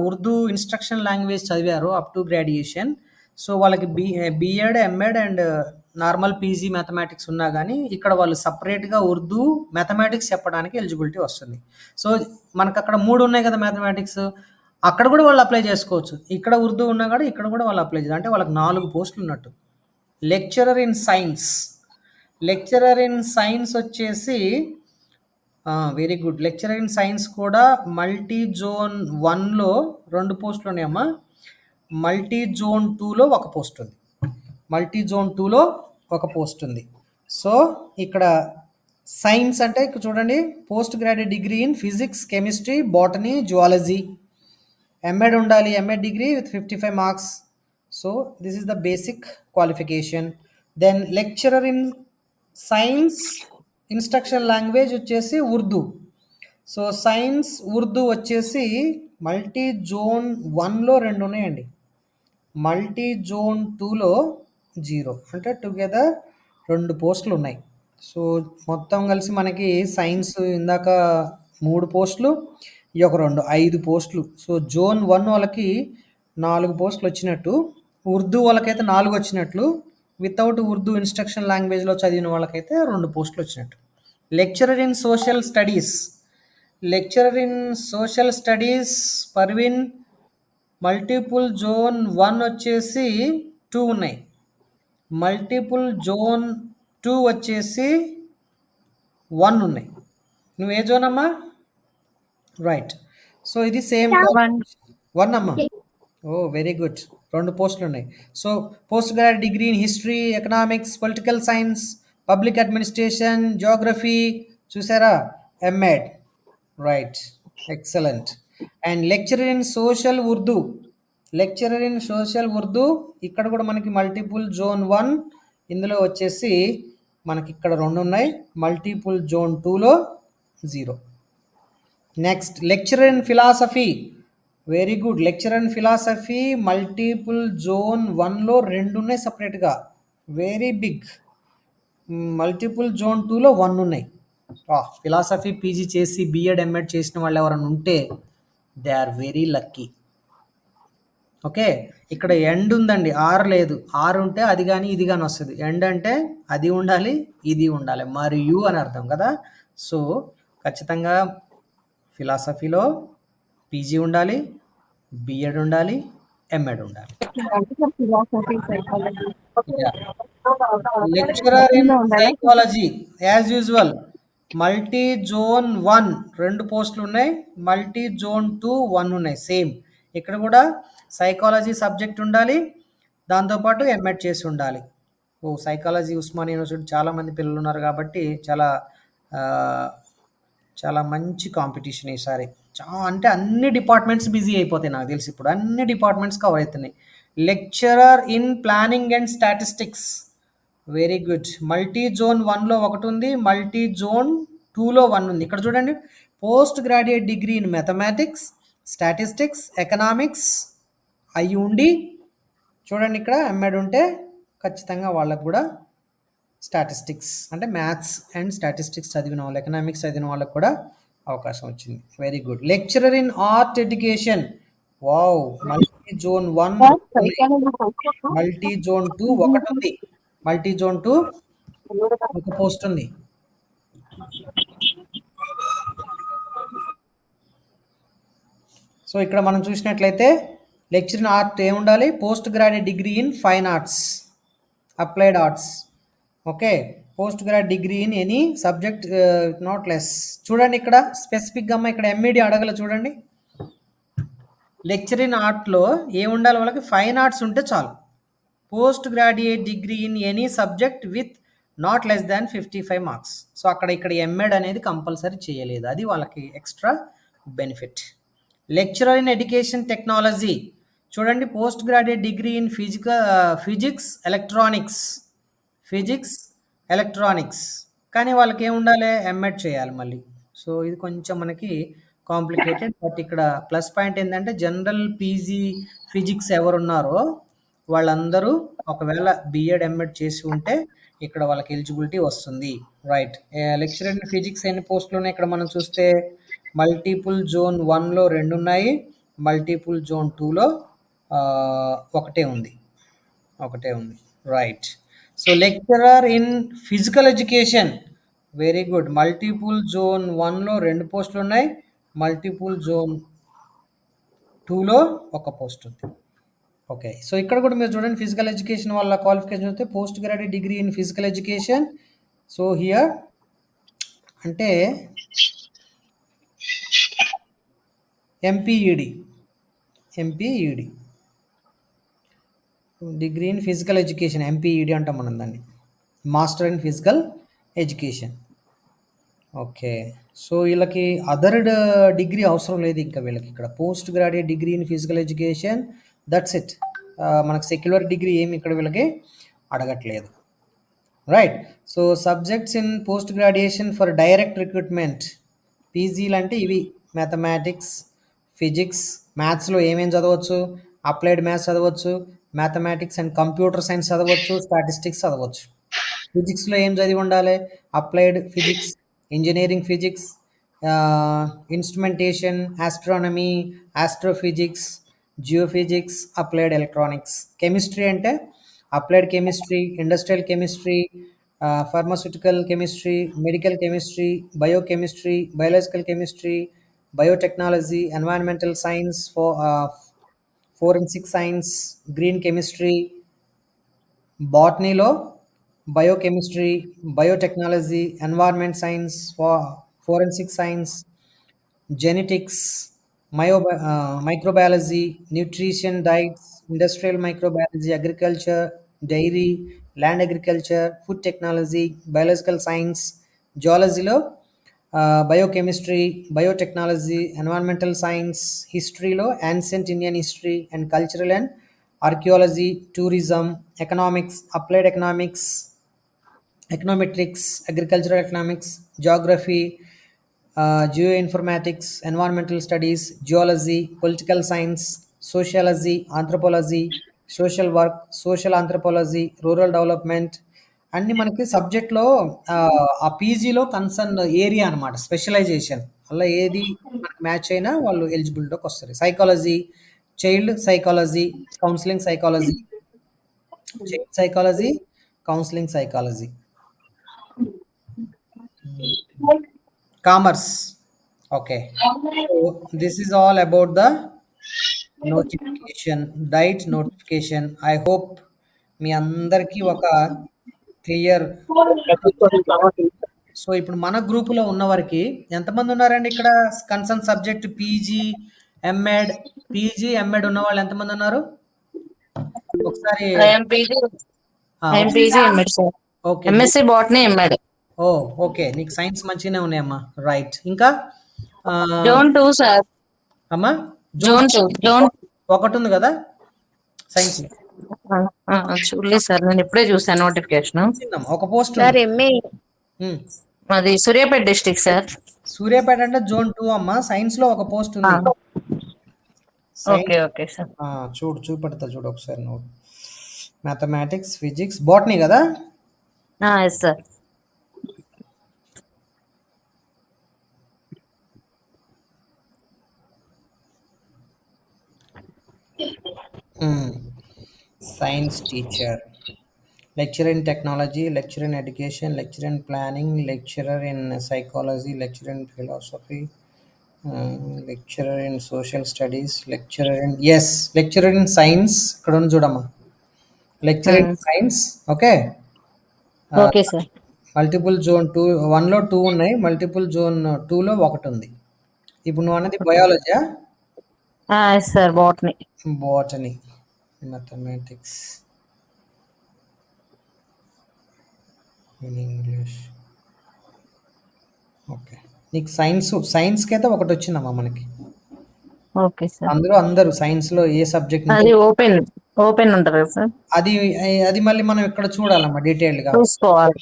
ఉర్దూ ఇన్స్ట్రక్షన్ లాంగ్వేజ్ చదివారో అప్ టు గ్రాడ్యుయేషన్, సో వాళ్ళకి BEd MEd and normal PG mathematics ఉన్నా కానీ ఇక్కడ వాళ్ళు సపరేట్గా ఉర్దూ మ్యాథమెటిక్స్ చెప్పడానికి ఎలిజిబిలిటీ వస్తుంది. సో మనకు అక్కడ 3 ఉన్నాయి కదా మ్యాథమెటిక్స్, అక్కడ కూడా వాళ్ళు అప్లై చేసుకోవచ్చు. ఇక్కడ ఉర్దూ ఉన్నా కూడా ఇక్కడ కూడా వాళ్ళు అప్లై చేయాలి. అంటే వాళ్ళకి 4 పోస్టులు ఉన్నట్టు. Lecturer in science. Lecturer in science వచ్చేసి very good. Lecturer in science కూడా మల్టీ జోన్ 1లో 2 పోస్టులు ఉన్నాయమ్మా. మల్టీ జోన్ 2లో 1 పోస్ట్ ఉంది. మల్టీ జోన్ 2లో 1 పోస్ట్ ఉంది. సో ఇక్కడ సైన్స్ అంటే ఇక్కడ చూడండి, post graduate degree in physics, chemistry, botany, zoology. MEd ఉండాలి, MEd degree with 55 marks. So this is the basic qualification. Then lecturer in science instruction language వచ్చేసి Urdu. So science Urdu వచ్చేసి multi zone 1లో 2 ఉన్నాయండి, multi zone 2లో 0, అంటే together 2 పోస్టులు ఉన్నాయి. So మొత్తం కలిసి మనకి సైన్స్ ఇందాక 3 పోస్టులు, ఈ ఒక 2 5 పోస్టులు. సో జోన్ 1 వాళ్ళకి 4 పోస్టులు వచ్చినట్టు, ఉర్దూ వాళ్ళకైతే 4 వచ్చినట్లు, వితౌట్ ఉర్దూ ఇన్స్ట్రక్షన్ లాంగ్వేజ్లో చదివిన వాళ్ళకైతే 2 పోస్టులు వచ్చినట్టు. Lecturer in social studies. Lecturer in social studies Parveen, multiple zone 1 వచ్చేసి 2 ఉన్నాయి, మల్టిపుల్ జోన్ 2 వచ్చేసి 1 ఉన్నాయి. నువ్వు ఏ జోన్ అమ్మా? రైట్. సో ఇది సేమ్ 1 అమ్మా. Oh very good. 2 పోస్టులు ఉన్నాయి. So post graduate degree in history, economics, political science, public administration, geography. చూసారా? MEd. Right, excellent. And lecturer in social Urdu. Lecturer in social Urdu ఇక్కడ కూడా మనకి మల్టిపుల్ జోన్ 1, ఇందులో వచ్చేసి మనకి ఇక్కడ 2 ఉన్నాయి, మల్టిపుల్ జోన్ 2లో 0. Next lecturer in philosophy. Very good. Lecturer in philosophy multiple zone 1లో 2 ఉన్నాయి సపరేట్గా, వెరీ బిగ్. మల్టిపుల్ జోన్ 2లో 1 ఉన్నాయి. ఫిలాసఫీ పీజీ చేసి బిఎడ్ ఎంఎడ్ చేసిన వాళ్ళు ఎవరైనా ఉంటే they are very lucky. Okay, ఇక్కడ ఎండ్ ఉందండి, ఆర్ లేదు. ఆర్ ఉంటే అది కానీ ఇది కానీ వస్తుంది. ఎండ్ అంటే అది ఉండాలి, ఇది ఉండాలి, మరియు అని అర్థం కదా. సో ఖచ్చితంగా ఫిలాసఫీలో పీజీ ఉండాలి, బిఎడ్ ఉండాలి, ఎంఎడ్ ఉండాలి. Lecturer in psychology as usual multi zone 1 2 పోస్టులు ఉన్నాయి, మల్టీ జోన్ 2 1 ఉన్నాయి. సేమ్ ఇక్కడ కూడా సైకాలజీ సబ్జెక్ట్ ఉండాలి, దాంతోపాటు ఎంఎడ్ చేసి ఉండాలి. సైకాలజీ ఉస్మానియా యూనివర్సిటీ చాలామంది పిల్లలు ఉన్నారు కాబట్టి చాలా మంచి కాంపిటీషన్ ఈసారి. అంటే అన్ని డిపార్ట్మెంట్స్ బిజీ అయిపోతాయి నాకు తెలిసి, ఇప్పుడు అన్ని డిపార్ట్మెంట్స్ కవర్ అవుతున్నాయి. Lecturer in planning and statistics. Very good. Multi zone 1లో ఒకటి ఉంది, మల్టీ జోన్ 2లో 1 ఉంది. ఇక్కడ చూడండి, post graduate degree in mathematics, statistics, economics అయి ఉండి చూడండి ఇక్కడ ఎంఎడ్ ఉంటే ఖచ్చితంగా వాళ్ళకు కూడా స్టాటిస్టిక్స్ అంటే మ్యాథ్స్ అండ్ స్టాటిస్టిక్స్ చదివిన వాళ్ళు, ఎకనామిక్స్ చదివిన వాళ్ళకు కూడా అవకాశం వచ్చింది. Very good. Lecturer in art education, wow, multi zone 1, multi zone 2 ఒకటి ఉంది, మల్టీ జోన్ 2 ఒక పోస్ట్ ఉంది. సో ఇక్కడ మనం చూసినట్లయితే లెక్చర్ ఇన్ ఆర్ట్ ఏముండాలి, post graduate degree in fine arts, applied arts. Okay, post grad degree in any subject not less. చూడండి ఇక్కడ స్పెసిఫిక్గా అమ్మ ఇక్కడ ఎంఈడి అడగల చూడండి. లెక్చర్ ఇన్ ఆర్ట్లో ఏముండాలి వాళ్ళకి, ఫైన్ ఆర్ట్స్ ఉంటే చాలు. Post graduate degree in any subject with not less than 55 marks. So అక్కడ ఇక్కడ ఎంఎడ్ అనేది కంపల్సరీ చేయలేదు, అది వాళ్ళకి extra benefit. Lecturer in education technology చూడండి, post graduate degree in physics electronics, కానీ వాళ్ళకి ఏముండాలి, ఎంఎడ్ చేయాలి మళ్ళీ. సో ఇది కొంచెం మనకి కాంప్లికేటెడ్. బట్ ఇక్కడ ప్లస్ పాయింట్ ఏంటంటే జనరల్ పీజీ ఫిజిక్స్ ఎవరున్నారో వాళ్ళందరూ ఒకవేళ బిఎడ్ ఎంఎడ్ చేసి ఉంటే ఇక్కడ వాళ్ళకి ఎలిజిబిలిటీ వస్తుంది. రైట్. లెక్చరర్ ఇన్ ఫిజిక్స్ ఎన్ని పోస్టులు ఉన్నాయి ఇక్కడ మనం చూస్తే, మల్టిపుల్ జోన్ 1లో 2 ఉన్నాయి, మల్టిపుల్ జోన్ 2లో ఒకటే ఉంది. Right. So lecturer in physical education, very good. Multiple zone 1లో 2 పోస్టులు ఉన్నాయి, మల్టిపుల్ జోన్ 2లో ఒక పోస్ట్ ఉంది. ఓకే, సో ఇక్కడ కూడా మీరు చూడండి ఫిజికల్ ఎడ్యుకేషన్ వాళ్ళ క్వాలిఫికేషన్ చూస్తే post graduate degree in physical education. So here అంటే MPEd degree in physical education, MPEd అంటాం మనం దాన్ని, master in physical education. Okay, so వీళ్ళకి అదర్ డిగ్రీ అవసరం లేదు ఇంకా వీళ్ళకి. ఇక్కడ post graduate degree in physical education, that's it. మనకు సెక్యులర్ డిగ్రీ ఏమి ఇక్కడ వీళ్ళకి అడగట్లేదు. Right. So subjects in post graduation for direct recruitment, పీజీలు అంటే ఇవి, మ్యాథమెటిక్స్, ఫిజిక్స్, మ్యాథ్స్లో ఏమేమి చదవచ్చు, అప్లైడ్ మ్యాథ్స్ చదవచ్చు, మ్యాథమెటిక్స్ అండ్ కంప్యూటర్ సైన్స్ చదవచ్చు, స్టాటిస్టిక్స్ చదవచ్చు. ఫిజిక్స్లో ఏం చదివి ఉండాలి, applied physics, engineering physics, instrumentation, astronomy, astrophysics, geophysics, applied electronics. Chemistry అంటే applied chemistry, industrial chemistry, pharmaceutical chemistry, medical chemistry, biochemistry, biological chemistry, biotechnology, environmental science, forensic science, green chemistry, బాటనీలో biochemistry, biotechnology, environment science, forensic science, genetics, microbiology, nutrition, diets, industrial microbiology, agriculture, dairy, land agriculture, food technology, biological science, జియాలజీలో biochemistry, biotechnology, environmental science, హిస్టరీలో ancient Indian history and cultural and archaeology, tourism, economics, applied economics, econometrics, agricultural economics, geography, Jio informatics, environmental studies, geology, political science, sociology, anthropology, social work, social anthropology, rural development అన్నీ మనకి సబ్జెక్ట్లో ఆ పీజీలో concern area అనమాట, specialisation. అలా ఏది మనకి match అయినా వాళ్ళు ఎలిజిబిలిటీకి వస్తారు. Psychology, child psychology, counselling psychology, counselling psychology, commerce. Okay, so this is all about the notification, DIET notification. I hope మీ అందరికీ ఒక క్లియర్. సో ఇప్పుడు మన గ్రూపులో ఉన్నవారికి ఎంతమంది ఉన్నారండి ఇక్కడ కన్సర్న్ సబ్జెక్ట్ పీజీ ఎంఎడ్ ఉన్న వాళ్ళు ఎంతమంది ఉన్నారు ఒకసారి? Okay, MSc botany MEd. Oh okay, నీకు సైన్స్ మంచిగానే ఉన్నాయమ్మా. రైట్. ఇంకా జోన్ 2 సార్. అమ్మా జోన్ 2 ఒకటి ఉంది కదా సైన్స్. చూడలేదు సార్, నేను ఇప్పుడే చూసాను నోటిఫికేషన్. వచ్చిందమ్మా ఒక పోస్ట్ సార్ ఉంది. M A um. అది సూర్యాపేట డిస్ట్రిక్ట్ సార్. సూర్యాపేట అంటే జోన్ 2 అమ్మా. సైన్స్ లో ఒక పోస్ట్ ఉంది. Okay okay sir. చూపెడతా చూడు ఒకసారి నువ్వు. మ్యాథమెటిక్స్, ఫిజిక్స్, బాటనీ కదా. Yes sir. Science teacher, lecturer in technology, lecturer in education, lecturer in planning, lecturer in psychology, lecturer in philosophy, lecturer in social studies, lecturer in science. ఇక్కడ ఉంది చూడమ్మా, lecturer in science. Okay. Okay sir. Multiple zone 1లో 2 ఉన్నాయి, multiple zone 2లో 1 ఉంది. ఇప్పుడు నువ్వు అన్నది biology, yes sir, botany. Botany, mathematics, English. Okay, నీకు సైన్స్కి అయితే 1 వచ్చిందమ్మా మనకి. Okay sir. అందులో అందరూ సైన్స్లో ఏ సబ్జెక్ట్ అది ఓపెన్ ఉంటుంది కదా సార్. అది అది మళ్ళీ మనం ఇక్కడ చూడాలమ్మా డీటెయిల్డ్గా చూసుకోవాలి.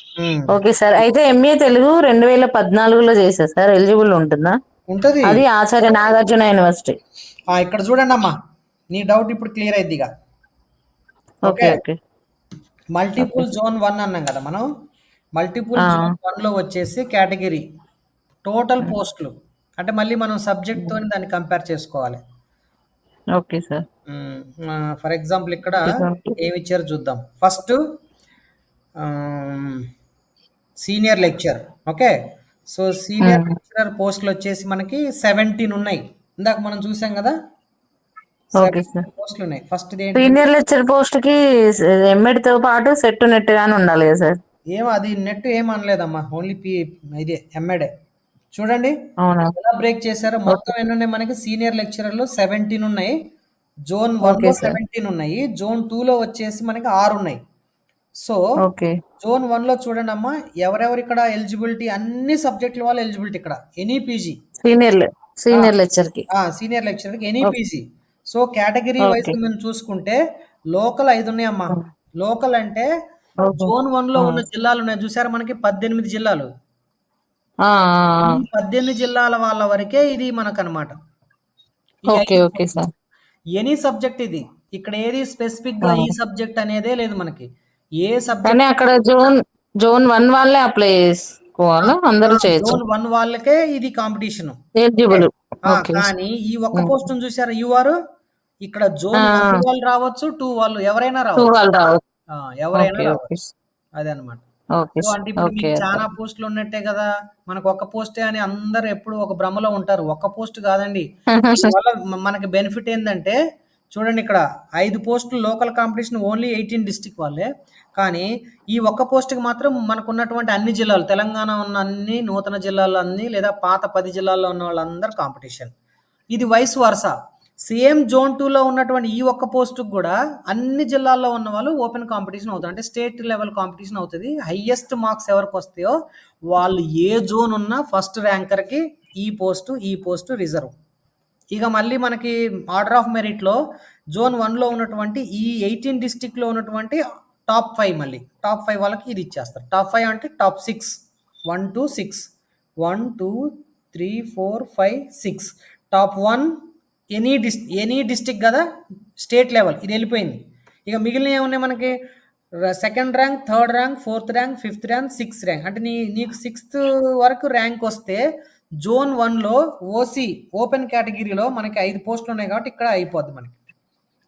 Okay sir. అయితే ఎంఏ తెలుగు 2014లో చేసా సార్, ఎలిజిబుల్ ఉంటుందా? ఉంటుంది. అది ఆచార్య నాగార్జున యూనివర్సిటీ. ఇక్కడ చూడండి అమ్మా, నీ డౌట్ ఇప్పుడు క్లియర్ అయింది ఇక. Okay okay. మల్టిపుల్ జోన్ 1 అన్నాం కదా మనం. మల్టిపుల్ జోన్ 1లో వచ్చేసి కేటగిరీ టోటల్ పోస్టులు, అంటే మళ్ళీ మనం సబ్జెక్ట్తో దాన్ని కంపేర్ చేసుకోవాలి. Okay sir. ఫర్ ఎగ్జాంపుల్ ఇక్కడ ఏమి ఇచ్చారు చూద్దాం. First senior lecture. Okay, so senior lecturer పోస్టులు వచ్చేసి మనకి 17 ఉన్నాయి. ఇందాక మనం చూసాం కదా, పోస్టులు ఉన్నాయి. ఫస్ట్ సీనియర్ లెక్చర్ పోస్ట్ కి ఎంఎడ్ తో పాటు సెట్ నెట్ గాని ఉండాలి కదా సార్? అది నెట్ ఏం అనలేదమ్మా, ఓన్లీ ఇది ఎంఎడే. చూడండి ఎలా బ్రేక్ చేశారో. మొత్తం ఎన్ని ఉన్నాయి మనకి? సీనియర్ లెక్చరర్లు 17 ఉన్నాయి, జోన్ 1లో 17 ఉన్నాయి, జోన్ 2లో వచ్చేసి మనకి 6 ఉన్నాయి. సో జోన్ 1లో చూడండి అమ్మా, ఎవరెవరు ఇక్కడ ఎలిజిబిలిటీ, అన్ని సబ్జెక్టుల వాళ్ళు ఎలిజిబిలిటీ ఇక్కడ. ఎనీ పీజీ సీనియర్ లెక్చర్కి any PG. So category wise మనం చూసుకుంటే లోకల్ 5 ఉన్నాయమ్మా. లోకల్ అంటే జోన్ 1లో ఉన్న జిల్లాలు ఉన్నాయి చూసారా మనకి, 18 జిల్లాలు. 18 జిల్లాల వాళ్ళ వరకే ఇది మనకు అనమాట. ఎనీ సబ్జెక్ట్ ఇది. ఇక్కడ ఏది స్పెసిఫిక్ గా ఈ సబ్జెక్ట్ అనేదే లేదు మనకి. ఏ సబ్జెక్ట్ అక్కడ జోన్ 1 వాళ్ళే అప్లై చేసుకోవాలా? అందరూ చేయొచ్చు. జోన్ 1 వాళ్ళకే ఇది కాంపిటీషన్. కానీ ఈ ఒక్క పోస్ట్ చూసారా, యూఆర్ ఇక్కడ జోన్ 1 వాళ్ళు రావచ్చు, 2 వాళ్ళు ఎవరైనా రావచ్చు. అదే అనమాట. అంటే ఇప్పుడు మీకు చాలా పోస్టులు ఉన్నట్టే కదా, మనకు ఒక్క పోస్టే అని అందరు ఎప్పుడు ఒక భ్రమలో ఉంటారు. ఒక్క పోస్ట్ కాదండి. దీనివల్ల మనకి బెనిఫిట్ ఏంటంటే చూడండి, ఇక్కడ 5 పోస్టులు లోకల్ కాంపిటీషన్, ఓన్లీ 18 డిస్ట్రిక్ట్ వాళ్ళే. కానీ ఈ ఒక్క పోస్ట్కి మాత్రం మనకు ఉన్నటువంటి అన్ని జిల్లాలు, తెలంగాణ ఉన్న అన్ని నూతన జిల్లాలు అన్ని, లేదా పాత 10 జిల్లాల్లో ఉన్న వాళ్ళందరూ కాంపిటీషన్. ఇది వైస్ వర్సా. సేమ్ జోన్ 2లో ఉన్నటువంటి ఈ ఒక్క పోస్టుకు కూడా అన్ని జిల్లాల్లో ఉన్న వాళ్ళు ఓపెన్ కాంపిటీషన్ అవుతుంది. అంటే స్టేట్ లెవెల్ కాంపిటీషన్ అవుతుంది. హైయెస్ట్ మార్క్స్ ఎవరికి వస్తాయో వాళ్ళు ఏ జోన్ ఉన్నా ఫస్ట్ ర్యాంకర్కి ఈ పోస్టు రిజర్వ్. ఇక మళ్ళీ మనకి ఆర్డర్ ఆఫ్ మెరిట్లో జోన్ 1లో ఉన్నటువంటి ఈ 18 డిస్ట్రిక్ట్లో ఉన్నటువంటి టాప్ 5, మళ్ళీ టాప్ 5 వాళ్ళకి ఇది ఇచ్చేస్తారు. టాప్ 5 అంటే top 6, 1 to 6, 1 2 3 4 5 6. Top 1 any district కదా, స్టేట్ లెవెల్ ఇది వెళ్ళిపోయింది. ఇక మిగిలిన ఏమున్నాయి మనకి? Second rank, third rank, fourth rank, fifth rank, sixth rank. అంటే నీకు 6th వరకు ర్యాంక్ వస్తే జోన్ 1లో ఓసీ ఓపెన్ కేటగిరీలో మనకి 5 పోస్టులు ఉన్నాయి కాబట్టి ఇక్కడ అయిపోద్ది మనకి.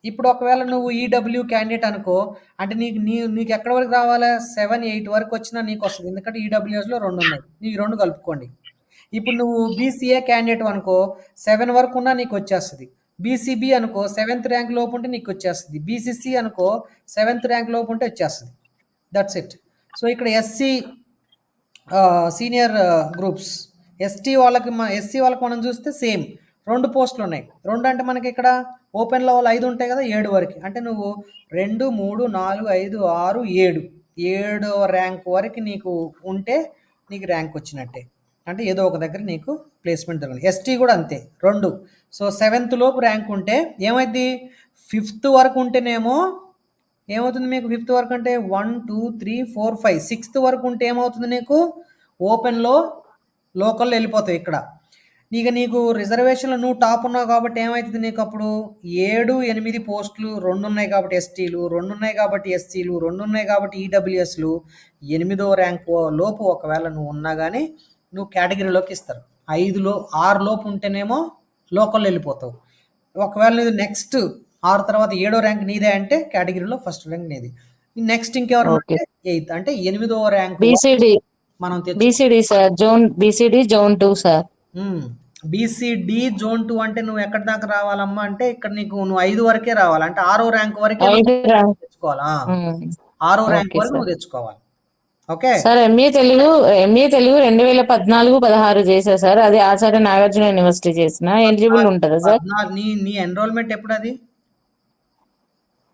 ఇప్పుడు ఒకవేళ నువ్వు ఈడబ్ల్యూ క్యాండిడేట్ అనుకో, అంటే నీకు ఎక్కడ వరకు రావాలా? 7, 8 వరకు వచ్చినా నీకు వస్తుంది. ఎందుకంటే ఈడబ్ల్యూఎస్లో 2 ఉన్నాయి, నీకు 2 కలుపుకోండి. ఇప్పుడు నువ్వు బీసీఏ క్యాండిడేట్ అనుకో, 7 వరకు ఉన్నా నీకు వచ్చేస్తుంది. బీసీబీ అనుకో 7th ర్యాంక్ లోపు ఉంటే నీకు వచ్చేస్తుంది. బీసీసీ అనుకో 7th ర్యాంక్ లోపు ఉంటే వచ్చేస్తుంది. That's it. సో ఇక్కడ ఎస్సీ సీనియర్ గ్రూప్స్, ఎస్సీ వాళ్ళకి మనం చూస్తే సేమ్ 2 పోస్టులు ఉన్నాయి. 2 అంటే మనకి ఇక్కడ ఓపెన్ లెవెల్ 5 ఉంటాయి కదా, 7 వరకు. అంటే నువ్వు 2 3 4 5 6 7వ ర్యాంక్ వరకు నీకు ఉంటే నీకు ర్యాంక్ వచ్చినట్టే. అంటే ఏదో ఒక దగ్గర నీకు ప్లేస్మెంట్ దొరకదు. ఎస్టీ కూడా అంతే 2. సో 7th లోపు ర్యాంక్ ఉంటే ఏమైంది? 5th వరకు ఉంటేనేమో ఏమవుతుంది మీకు 5th వరకు అంటే 1 2 3 4 5 6th వరకు ఉంటే ఏమవుతుంది నీకు ఓపెన్లో లోకల్లో వెళ్ళిపోతాయి ఇక్కడ నీకు రిజర్వేషన్లో నువ్వు టాప్ ఉన్నావు కాబట్టి ఏమవుతుంది నీకు అప్పుడు 7 8 పోస్టులు 2 ఉన్నాయి కాబట్టి ఎస్టీలు 2 ఉన్నాయి కాబట్టి ఎస్సీలు 2 ఉన్నాయి కాబట్టి ఈడబ్ల్యూఎస్లు 8వ ర్యాంకు లోపు ఒకవేళ నువ్వు ఉన్నా కానీ నువ్వు కేటగిరీలోకి ఇస్తారు 6 లోపు ఉంటేనేమో లోకల్లో వెళ్ళిపోతావు ఒకవేళ నీది నెక్స్ట్ 6 తర్వాత 7వ ర్యాంక్ నీదే అంటే కేటగిరీలో ఫస్ట్ ర్యాంక్ నీది నెక్స్ట్ ఇంకెవరు ఓకే 8th అంటే 8వ ర్యాంక్ బీసీడీ మనం BCD sir BCD zone 2 sir BCD zone 2 అంటే నువ్వు ఎక్కడి దాకా రావాలమ్మా అంటే ఇక్కడ నువ్వు 5 వరకే రావాలి అంటే 6వ ర్యాంక్ వరకే 5 ర్యాంక్ తెచ్చుకోవాలా 6వ ర్యాంక్ ఓకే వరకు సార్ నువ్వు తెచ్చుకోవాలి ఓకే సార్ ఎంఏ తెలుగు 2014-16 చేశా సార్ అది ఆచార్య నాగార్జున యూనివర్సిటీ చేసిన ఎలిజిబుల్ ఉంటుందా సార్ నీ ఎన్రోల్మెంట్ ఎప్పుడు అది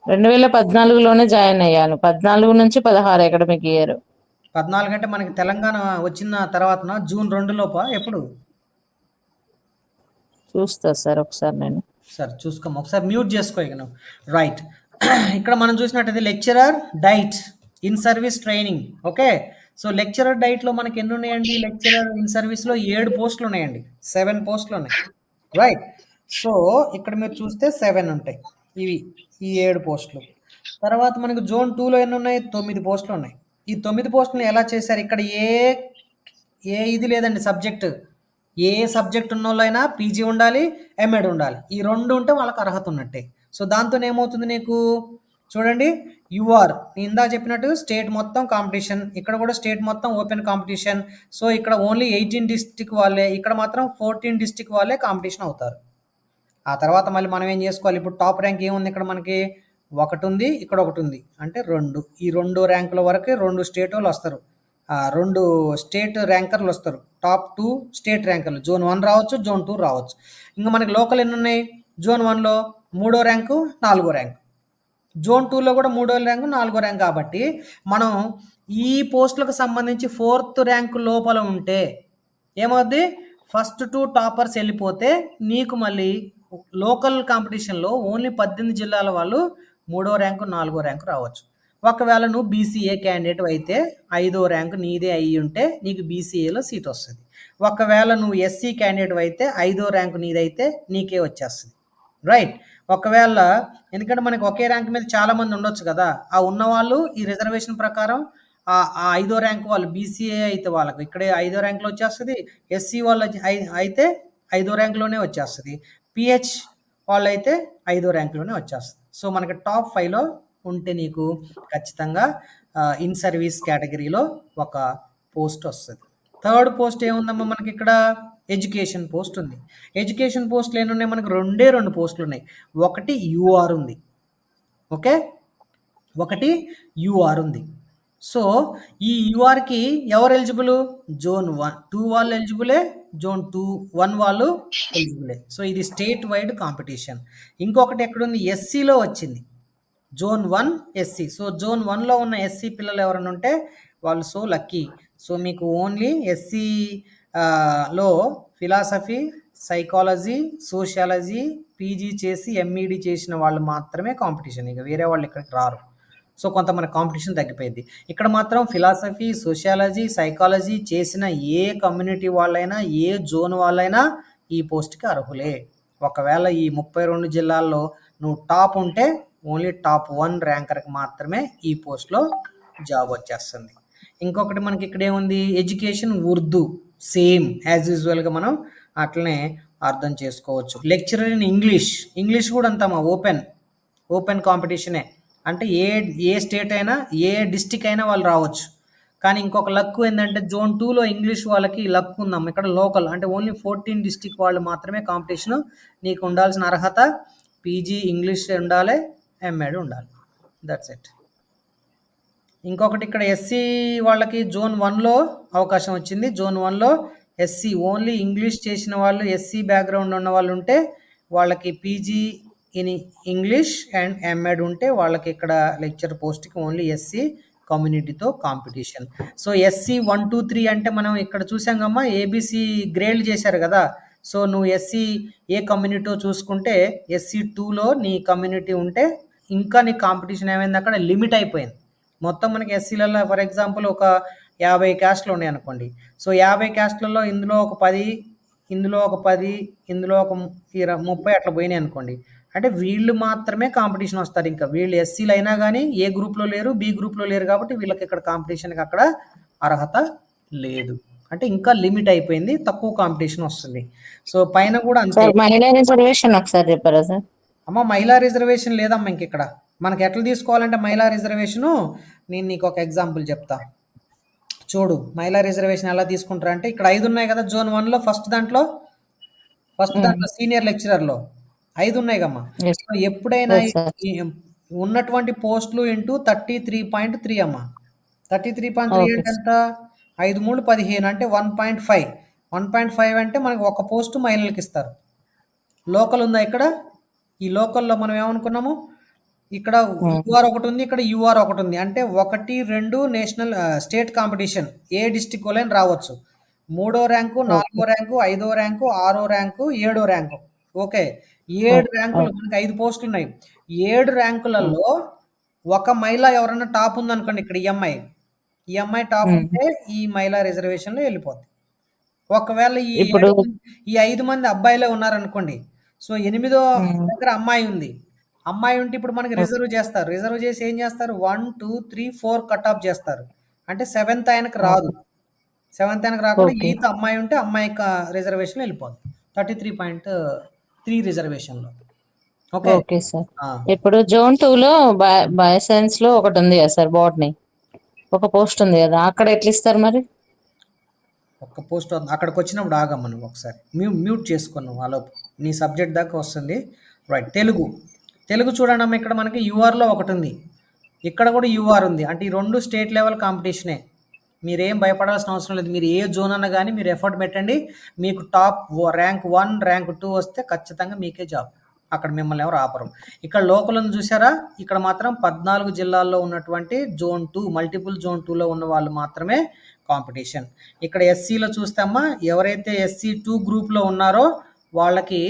2014లోనే జాయిన్ అయ్యాను 14 నుంచి 16 అకాడమిక్ ఇయర్ 14 అంటే మనకి తెలంగాణ వచ్చిన తర్వాత జూన్ 2 లోప ఎప్పుడు చూస్తా సార్ ఒకసారి నేను సార్ చూసుకోము ఒకసారి మ్యూట్ చేసుకో ఇక నువ్వు రైట్ ఇక్కడ మనం చూసినట్టయితే lecturer DIET in service training okay so lecturer డైట్లో మనకి ఎన్ని ఉన్నాయండి లెక్చరర్ ఇన్ సర్వీస్లో 7 పోస్టులు ఉన్నాయండి 7 పోస్టులు ఉన్నాయి రైట్ సో ఇక్కడ మీరు చూస్తే 7 ఉంటాయి ఈ 7 పోస్టులు తర్వాత మనకు జోన్ 2లో ఎన్ని ఉన్నాయి 9 పోస్టులు ఉన్నాయి ఈ 9 పోస్టులను ఎలా చేశారు ఇక్కడ ఏ ఇది లేదండి సబ్జెక్ట్ ఏ సబ్జెక్ట్ ఉన్న వాళ్ళైనా పీజీ ఉండాలి ఎంఎడ్ ఉండాలి ఈ 2 ఉంటే వాళ్ళకి అర్హత ఉన్నట్టే సో దాంతో ఏమవుతుంది నీకు చూడండి యూఆర్ ఇందా చెప్పినట్టు స్టేట్ మొత్తం కాంపిటీషన్ ఇక్కడ కూడా స్టేట్ మొత్తం ఓపెన్ కాంపిటీషన్ సో ఇక్కడ ఓన్లీ 18 డిస్టిక్ వాళ్ళే ఇక్కడ మాత్రం 14 డిస్టిక్ వాళ్ళే కాంపిటీషన్ అవుతారు ఆ తర్వాత మళ్ళీ మనం ఏం చేసుకోవాలి ఇప్పుడు టాప్ ర్యాంక్ ఏముంది ఇక్కడ మనకి 1 ఉంది ఇక్కడ 1 ఉంది అంటే 2 ఈ 2 ర్యాంకుల వరకు 2 స్టేట్ వాళ్ళు వస్తారు 2 స్టేట్ ర్యాంకర్లు వస్తారు టాప్ 2 స్టేట్ ర్యాంకర్లు జోన్ 1 రావచ్చు జోన్ 2 రావచ్చు ఇంకా మనకి లోకల్ ఎన్ని ఉన్నాయి జోన్ 1లో 3వ ర్యాంకు 4వ ర్యాంకు జోన్ 2లో కూడా 3వ ర్యాంకు 4వ ర్యాంక్ కాబట్టి మనం ఈ పోస్టులకు సంబంధించి 4th ర్యాంకు లోపల ఉంటే ఏమవుద్ది ఫస్ట్ 2 టాపర్స్ వెళ్ళిపోతే నీకు మళ్ళీ లోకల్ కాంపిటీషన్లో ఓన్లీ 18 జిల్లాల వాళ్ళు 3వ ర్యాంకు 4వ ర్యాంకు రావచ్చు ఒకవేళ నువ్వు బీసీఏ క్యాండిడేట్ అయితే 5వ ర్యాంకు నీదే అయ్యి ఉంటే నీకు బీసీఏలో సీట్ వస్తుంది ఒకవేళ నువ్వు ఎస్సీ క్యాండిడేట్ అయితే 5వ ర్యాంకు నీదైతే నీకే వచ్చేస్తుంది రైట్ ఒకవేళ ఎందుకంటే మనకి ఒకే ర్యాంక్ మీద చాలామంది ఉండొచ్చు కదా ఆ ఉన్నవాళ్ళు ఈ రిజర్వేషన్ ప్రకారం ఆ 5వ ర్యాంక్ వాళ్ళు బీసీఏ అయితే వాళ్ళకి ఇక్కడే 5వ ర్యాంక్లో వచ్చేస్తుంది ఎస్సీ వాళ్ళు అయితే 5వ ర్యాంక్లోనే వచ్చేస్తుంది పిహెచ్ వాళ్ళు అయితే 5వ ర్యాంక్లోనే వచ్చేస్తుంది సో మనకి టాప్ 5లో ఉంటే నీకు ఖచ్చితంగా ఇన్ సర్వీస్ కేటగిరీలో ఒక పోస్ట్ వస్తుంది థర్డ్ పోస్ట్ ఏముందమ్మా మనకి ఇక్కడ ఎడ్యుకేషన్ పోస్ట్ ఉంది ఎడ్యుకేషన్ పోస్టులు ఎన్ని ఉన్నాయి మనకు 2 పోస్టులు ఉన్నాయి ఒకటి యూఆర్ ఉంది ఓకే ఒకటి యూఆర్ ఉంది సో ఈ యూఆర్కి ఎవరు ఎలిజిబుల్ జోన్ 2 వాళ్ళు ఎలిజిబులే జోన్ 1 వాళ్ళు ఎలిజిబులే సో ఇది స్టేట్ వైడ్ కాంపిటీషన్ ఇంకొకటి ఎక్కడుంది ఎస్సీలో వచ్చింది జోన్ 1 ఎస్సీ సో జోన్ 1లో ఉన్న ఎస్సీ పిల్లలు ఎవరైనా ఉంటే వాళ్ళు సో లక్కీ సో మీకు ఓన్లీ ఎస్సీ లో ఫిలాసఫీ సైకాలజీ సోషియాలజీ పీజీ చేసి ఎంఈడి చేసిన వాళ్ళు మాత్రమే కాంపిటీషన్ ఇక వేరే వాళ్ళు ఇక్కడికి రారు సో కొంత మన కాంపిటీషన్ తగ్గిపోయింది ఇక్కడ మాత్రం ఫిలాసఫీ సోషియాలజీ సైకాలజీ చేసిన ఏ కమ్యూనిటీ వాళ్ళైనా ఏ జోన్ వాళ్ళైనా ఈ పోస్ట్కి అర్హులే ఒకవేళ ఈ 32 జిల్లాల్లో నువ్వు టాప్ ఉంటే ఓన్లీ టాప్ 1 ర్యాంకర్కి మాత్రమే ఈ పోస్ట్లో జాబ్ వచ్చేస్తుంది ఇంకొకటి మనకి ఇక్కడ ఏముంది ఎడ్యుకేషన్ ఉర్దూ సేమ్ యాజ్ యూజువల్గా మనం అట్లనే అర్థం చేసుకోవచ్చు లెక్చరర్ ఇన్ ఇంగ్లీష్ కూడా అంతమా ఓపెన్ కాంపిటీషనే అంటే ఏ స్టేట్ అయినా ఏ డిస్టిక్ అయినా వాళ్ళు రావచ్చు కానీ ఇంకొక లక్ ఏంటంటే జోన్ 2లో ఇంగ్లీష్ వాళ్ళకి లక్ ఉందాం ఇక్కడ లోకల్ అంటే ఓన్లీ 14 డిస్టిక్ వాళ్ళు మాత్రమే కాంపిటీషను నీకు ఉండాల్సిన అర్హత పీజీ ఇంగ్లీష్ ఉండాలి ఎంఎడ్ ఉండాలి దట్స్ ఇట్ ఇంకొకటి ఇక్కడ ఎస్సీ వాళ్ళకి జోన్ 1లో అవకాశం వచ్చింది జోన్ 1లో ఎస్సీ ఓన్లీ ఇంగ్లీష్ చేసిన వాళ్ళు ఎస్సీ బ్యాక్గ్రౌండ్ ఉన్న వాళ్ళు ఉంటే వాళ్ళకి PG in English and MEd ఉంటే వాళ్ళకి ఇక్కడ లెక్చర్ పోస్ట్కి ఓన్లీ ఎస్సీ కమ్యూనిటీతో కాంపిటీషన్ సో ఎస్సీ 1 2 3 అంటే మనం ఇక్కడ చూసాం ఏబీసీ గ్రేడ్ చేశారు కదా సో నువ్వు ఎస్సీ ఏ కమ్యూనిటీతో చూసుకుంటే ఎస్సీ 2లో నీ కమ్యూనిటీ ఉంటే ఇంకా నీ కాంపిటీషన్ ఏమైంది అక్కడ లిమిట్ అయిపోయింది. మొత్తం మనకి ఎస్సీలలో ఫర్ ఎగ్జాంపుల్ ఒక 50 క్యాస్ట్లు ఉన్నాయి అనుకోండి. సో 50 క్యాస్ట్లలో ఇందులో ఒక 10, ఇందులో ఒక 10, ఇందులో ఒక 30 అట్లా పోయినాయి అనుకోండి. అంటే వీళ్ళు మాత్రమే కాంపిటీషన్ వస్తారు. ఇంకా వీళ్ళు ఎస్సీలు అయినా కానీ ఏ గ్రూప్లో లేరు, బి గ్రూప్లో లేరు, కాబట్టి వీళ్ళకి ఇక్కడ కాంపిటీషన్కి అక్కడ అర్హత లేదు. అంటే ఇంకా లిమిట్ అయిపోయింది, తక్కువ కాంపిటీషన్ వస్తుంది. సో పైన కూడా అంతే. సార్ మహిళా రిజర్వేషన్ ఒకసారి చెప్పారా సార్? అమ్మ మహిళా రిజర్వేషన్ లేదమ్మా ఇంక ఇక్కడ. మనకి ఎట్లా తీసుకోవాలంటే మహిళా రిజర్వేషను, నేను నీకు ఒక ఎగ్జాంపుల్ చెప్తా చూడు. మహిళా రిజర్వేషన్ ఎలా తీసుకుంటారు అంటే ఇక్కడ 5 ఉన్నాయి కదా జోన్ 1లో, ఫస్ట్ దాంట్లో సీనియర్ లెక్చరర్లో 5 ఉన్నాయి కమ్మా. Yes. సో ఎప్పుడైనా Yes, sir. ఉన్నటువంటి పోస్టులు ఇంటూ 33.3 అమ్మా. 33.3 Okay, అంటే ఎంత? 5 3 15 అంటే 1.5. 1.5 అంటే మనకి ఒక పోస్టు మహిళలకు ఇస్తారు. లోకల్ ఉందా ఇక్కడ? ఈ లోకల్లో మనం ఏమనుకున్నాము, ఇక్కడ యూఆర్ ఒకటి ఉంది, ఇక్కడ యూఆర్ ఒకటి ఉంది. అంటే 1 2 నేషనల్ స్టేట్ కాంపిటీషన్ ఏ డిస్టిక్ వాళ్ళని రావచ్చు. 3వ ర్యాంకు, 4వ ర్యాంకు, 5వ ర్యాంకు, 6వ ర్యాంకు, 7వ ర్యాంకు. ఓకే, 7 ర్యాంకులు, మనకి 5 పోస్టులు ఉన్నాయి. 7 ర్యాంకులలో ఒక మహిళ ఎవరైనా టాప్ ఉందనుకోండి, ఇక్కడ ఈ అమ్మాయి టాప్ ఉంటే ఈ మహిళా రిజర్వేషన్లో వెళ్ళిపోద్ది. ఒకవేళ ఈ 5 మంది అబ్బాయిలే ఉన్నారనుకోండి, సో 8వ దగ్గర అమ్మాయి ఉంది. అమ్మాయి ఉంటే ఇప్పుడు మనకి రిజర్వ్ చేస్తారు. రిజర్వ్ చేసి ఏం చేస్తారు, 1 2 3 4 కట్ ఆఫ్ చేస్తారు. అంటే 7th ఆయనకు రాదు. 7th ఆయనకు రాకుండా ఈత అమ్మాయి ఉంటే అమ్మాయి రిజర్వేషన్ వెళ్ళిపోద్ది 33.3 రిజర్వేషన్లో. Okay sir. ఇప్పుడు జోన్ 2లో బయోసైన్స్ లో ఒకటి ఉంది కదా సార్, బాటనీ ఒక పోస్ట్ ఉంది కదా, అక్కడ ఎట్లా ఇస్తారు మరి? ఒక్క పోస్ట్ అక్కడికి వచ్చినప్పుడు ఆగమ్మ నువ్వు ఒకసారి మ్యూట్ చేసుకున్నావు, ఆలోపు నీ సబ్జెక్ట్ దాకా వస్తుంది. రైట్, తెలుగు చూడండి అమ్మ, ఇక్కడ మనకి యూఆర్లో ఒకటి ఉంది, ఇక్కడ కూడా యూఆర్ ఉంది. అంటే ఈ 2 స్టేట్ లెవెల్ కాంపిటీషనే. మీరేం భయపడాల్సిన అవసరం లేదు. మీరు ఏ జోన్ అన్నా కానీ మీరు ఎఫర్ట్ పెట్టండి, మీకు టాప్ ర్యాంక్ 1 ర్యాంక్ 2 వస్తే ఖచ్చితంగా మీకే జాబ్. అక్కడ మిమ్మల్ని ఎవరు ఆపరు. ఇక్కడ లోకల్ ఉంది చూసారా, ఇక్కడ మాత్రం 14 జిల్లాల్లో ఉన్నటువంటి జోన్ 2 మల్టిపుల్ జోన్ 2లో ఉన్న వాళ్ళు మాత్రమే కాంపిటీషన్. ఇక్కడ ఎస్సీలో చూస్తామా, ఎవరైతే SC 2 గ్రూప్లో ఉన్నారో వాళ్ళకి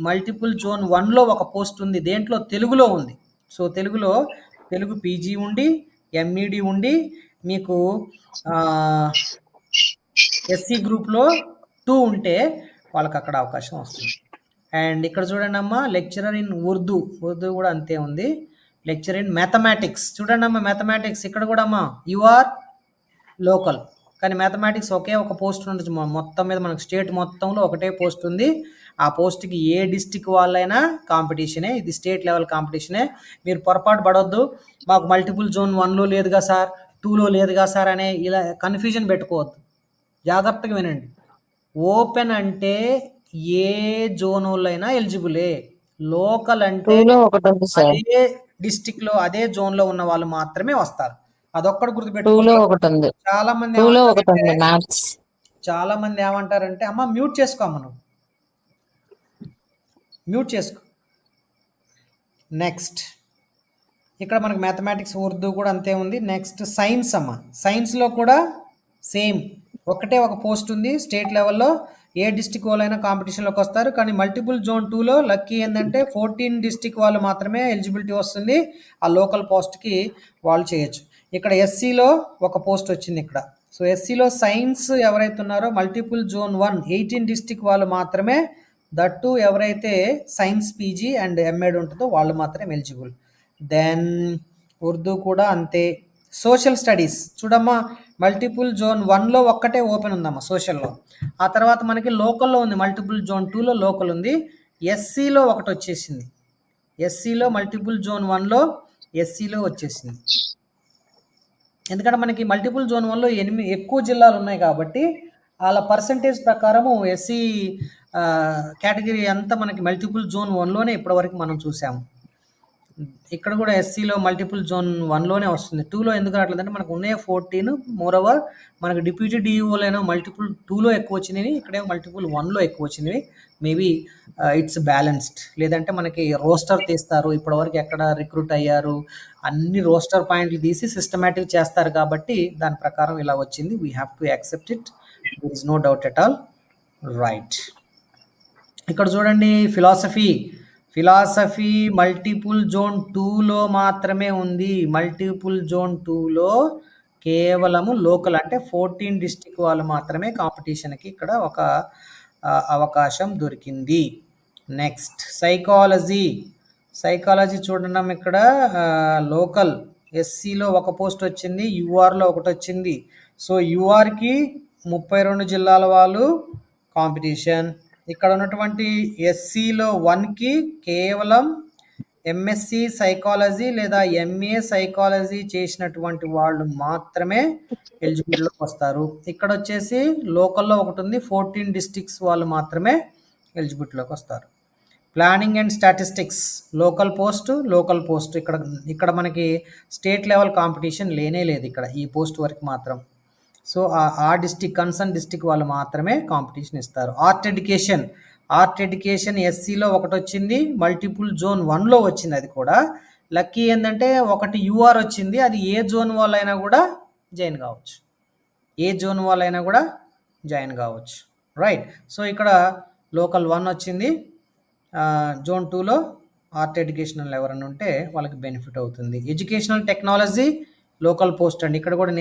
మల్టిపుల్ జోన్ 1లో ఒక పోస్ట్ ఉంది, దేంట్లో తెలుగులో ఉంది. సో తెలుగు పీజీ ఉండి, ఎంఈడి ఉండి, మీకు SC గ్రూప్లో 2 ఉంటే వాళ్ళకి అక్కడ అవకాశం వస్తుంది. అండ్ ఇక్కడ చూడండి అమ్మ, లెక్చరర్ ఇన్ ఉర్దూ కూడా అంతే ఉంది. లెక్చర్ ఇన్ మ్యాథమెటిక్స్ చూడండి అమ్మ, మ్యాథమెటిక్స్ ఇక్కడ కూడా అమ్మ యూఆర్ లోకల్, కానీ మ్యాథమెటిక్స్ ఒకే ఒక పోస్ట్ ఉండొచ్చు. మొత్తం మీద మనకు స్టేట్ మొత్తంలో ఒకటే పోస్ట్ ఉంది. ఆ పోస్ట్కి ఏ డిస్టిక్ వాళ్ళైనా కాంపిటీషనే, ఇది స్టేట్ లెవెల్ కాంపిటీషనే. మీరు పొరపాటు పడొద్దు, మాకు మల్టిపుల్ జోన్ 1లో లేదుగా సార్, 2లో లేదుగా సార్ అనే ఇలా కన్ఫ్యూజన్ పెట్టుకోవద్దు. జాగ్రత్తగా వినండి. ఓపెన్ అంటే ఏ జోన్ వాళ్ళైనా ఎలిజిబులే. లోకల్ అంటే అదే డిస్టిక్లో అదే జోన్లో ఉన్న వాళ్ళు మాత్రమే వస్తారు. అదొక్కటి గుర్తుపెట్టుకోవాలి. చాలా మంది ఏమంటారంటే అమ్మ మ్యూట్ చేసుకో, మనం మ్యూట్ చేసుకో. నెక్స్ట్ ఇక్కడ మనకు మ్యాథమెటిక్స్ ఉర్దూ కూడా అంతే ఉంది. నెక్స్ట్ సైన్స్ అమ్మ, సైన్స్లో కూడా సేమ్ ఒకటే ఒక పోస్ట్ ఉంది స్టేట్ లెవెల్లో. ఏ డిస్టిక్ వాళ్ళైనా కాంపిటీషన్లోకి వస్తారు, కానీ మల్టిపుల్ జోన్ 2లో లక్కీ ఏంటంటే 14 డిస్టిక్ వాళ్ళు మాత్రమే ఎలిజిబిలిటీ వస్తుంది. ఆ లోకల్ పోస్ట్కి వాళ్ళు చేయొచ్చు. ఇక్కడ ఎస్సీలో ఒక పోస్ట్ వచ్చింది ఇక్కడ. సో ఎస్సీలో సైన్స్ ఎవరైతే ఉన్నారో మల్టిపుల్ జోన్ 1 18 డిస్టిక్ వాళ్ళు మాత్రమే, దట్టు ఎవరైతే సైన్స్ పీజీ అండ్ ఎంఎడ్ ఉంటుందో వాళ్ళు మాత్రమే ఎలిజిబుల్. దెన్ ఉర్దూ కూడా అంతే. సోషల్ స్టడీస్ చూడమ్మా, మల్టిపుల్ జోన్ 1లో ఒక్కటే ఓపెన్ ఉందమ్మా సోషల్లో. ఆ తర్వాత మనకి లోకల్లో ఉంది, మల్టిపుల్ జోన్ 2లో లోకల్ ఉంది. ఎస్సీలో ఒకటి వచ్చేసింది, ఎస్సీలో మల్టిపుల్ జోన్ 1లో ఎస్సీలో వచ్చేసింది. ఎందుకంటే మనకి మల్టిపుల్ జోన్ 1లో ఎక్కువ జిల్లాలు ఉన్నాయి కాబట్టి వాళ్ళ పర్సంటేజ్ ప్రకారము ఎస్సీ కేటగిరీ అంతా మనకి మల్టిపుల్ జోన్ 1లోనే ఇప్పటివరకు మనం చూసాము. ఇక్కడ కూడా ఎస్సీలో మల్టిపుల్ జోన్ 1లోనే వస్తుంది, 2లో ఎందుకు రావట్లేదంటే మనకు ఉన్నాయి 14. మోరోవర్ మనకు డిప్యూటీ డిఈఓలైనా మల్టిపుల్ 2లో ఎక్కువ వచ్చినవి, ఇక్కడే మల్టిపుల్ 1లో ఎక్కువ వచ్చినవి. Maybe it's balanced. లేదంటే మనకి రోస్టర్ తీస్తారు, ఇప్పటివరకు ఎక్కడ రిక్రూట్ అయ్యారు అన్ని రోస్టర్ పాయింట్లు తీసి సిస్టమేటిక్ చేస్తారు కాబట్టి దాని ప్రకారం ఇలా వచ్చింది. We have to accept it, there is no doubt at all. Right, ఇక్కడ చూడండి ఫిలాసఫీ ఫిలాసఫీ మల్టిపుల్ జోన్ 2లో మాత్రమే ఉంది. మల్టిపుల్ జోన్ 2లో కేవలము లోకల్ అంటే 14 డిస్ట్రిక్ట్ వాళ్ళు మాత్రమే కాంపిటీషన్కి ఇక్కడ ఒక అవకాశం దొరికింది. నెక్స్ట్ సైకాలజీ చూడడం ఇక్కడ లోకల్ ఎస్సీలో ఒక పోస్ట్ వచ్చింది, యూఆర్లో ఒకటి వచ్చింది. సో యూఆర్కి 32 జిల్లాల వాళ్ళు కాంపిటీషన్. ఇక్కడ ఉన్నటువంటి ఎస్సీలో 1కి కేవలం ఎంఎస్సి సైకాలజీ లేదా ఎంఏ సైకాలజీ చేసినటువంటి వాళ్ళు మాత్రమే ఎలిజిబిలిటీలోకి వస్తారు. ఇక్కడ వచ్చేసి లోకల్లో ఒకటి ఉంది, 14 డిస్ట్రిక్ట్స్ వాళ్ళు మాత్రమే ఎలిజిబిలిటీలోకి వస్తారు. Planning and statistics local post ఇక్కడ మనకి స్టేట్ లెవెల్ కాంపిటీషన్ లేనే లేదు ఇక్కడ ఈ పోస్ట్ వరకు మాత్రం. సో ఆ కన్సర్న్ డిస్టిక్ వాళ్ళు మాత్రమే కాంపిటీషన్ ఇస్తారు. ఆర్ట్ ఎడ్యుకేషన్ ఎస్సీలో ఒకటి వచ్చింది, మల్టిపుల్ జోన్ 1లో వచ్చింది. అది కూడా లక్కీ ఏంటంటే ఒకటి యూఆర్ వచ్చింది, అది ఏ జోన్ వాళ్ళైనా కూడా జాయిన్ కావచ్చు. రైట్. సో ఇక్కడ లోకల్ 1 వచ్చింది, జోన్ 2లో ఆర్ట్ ఎడ్యుకేషనల్ ఎవరైనా ఉంటే వాళ్ళకి బెనిఫిట్ అవుతుంది. ఎడ్యుకేషనల్ టెక్నాలజీ లోకల్ పోస్ట్ అండి. ఇక్కడ కూడా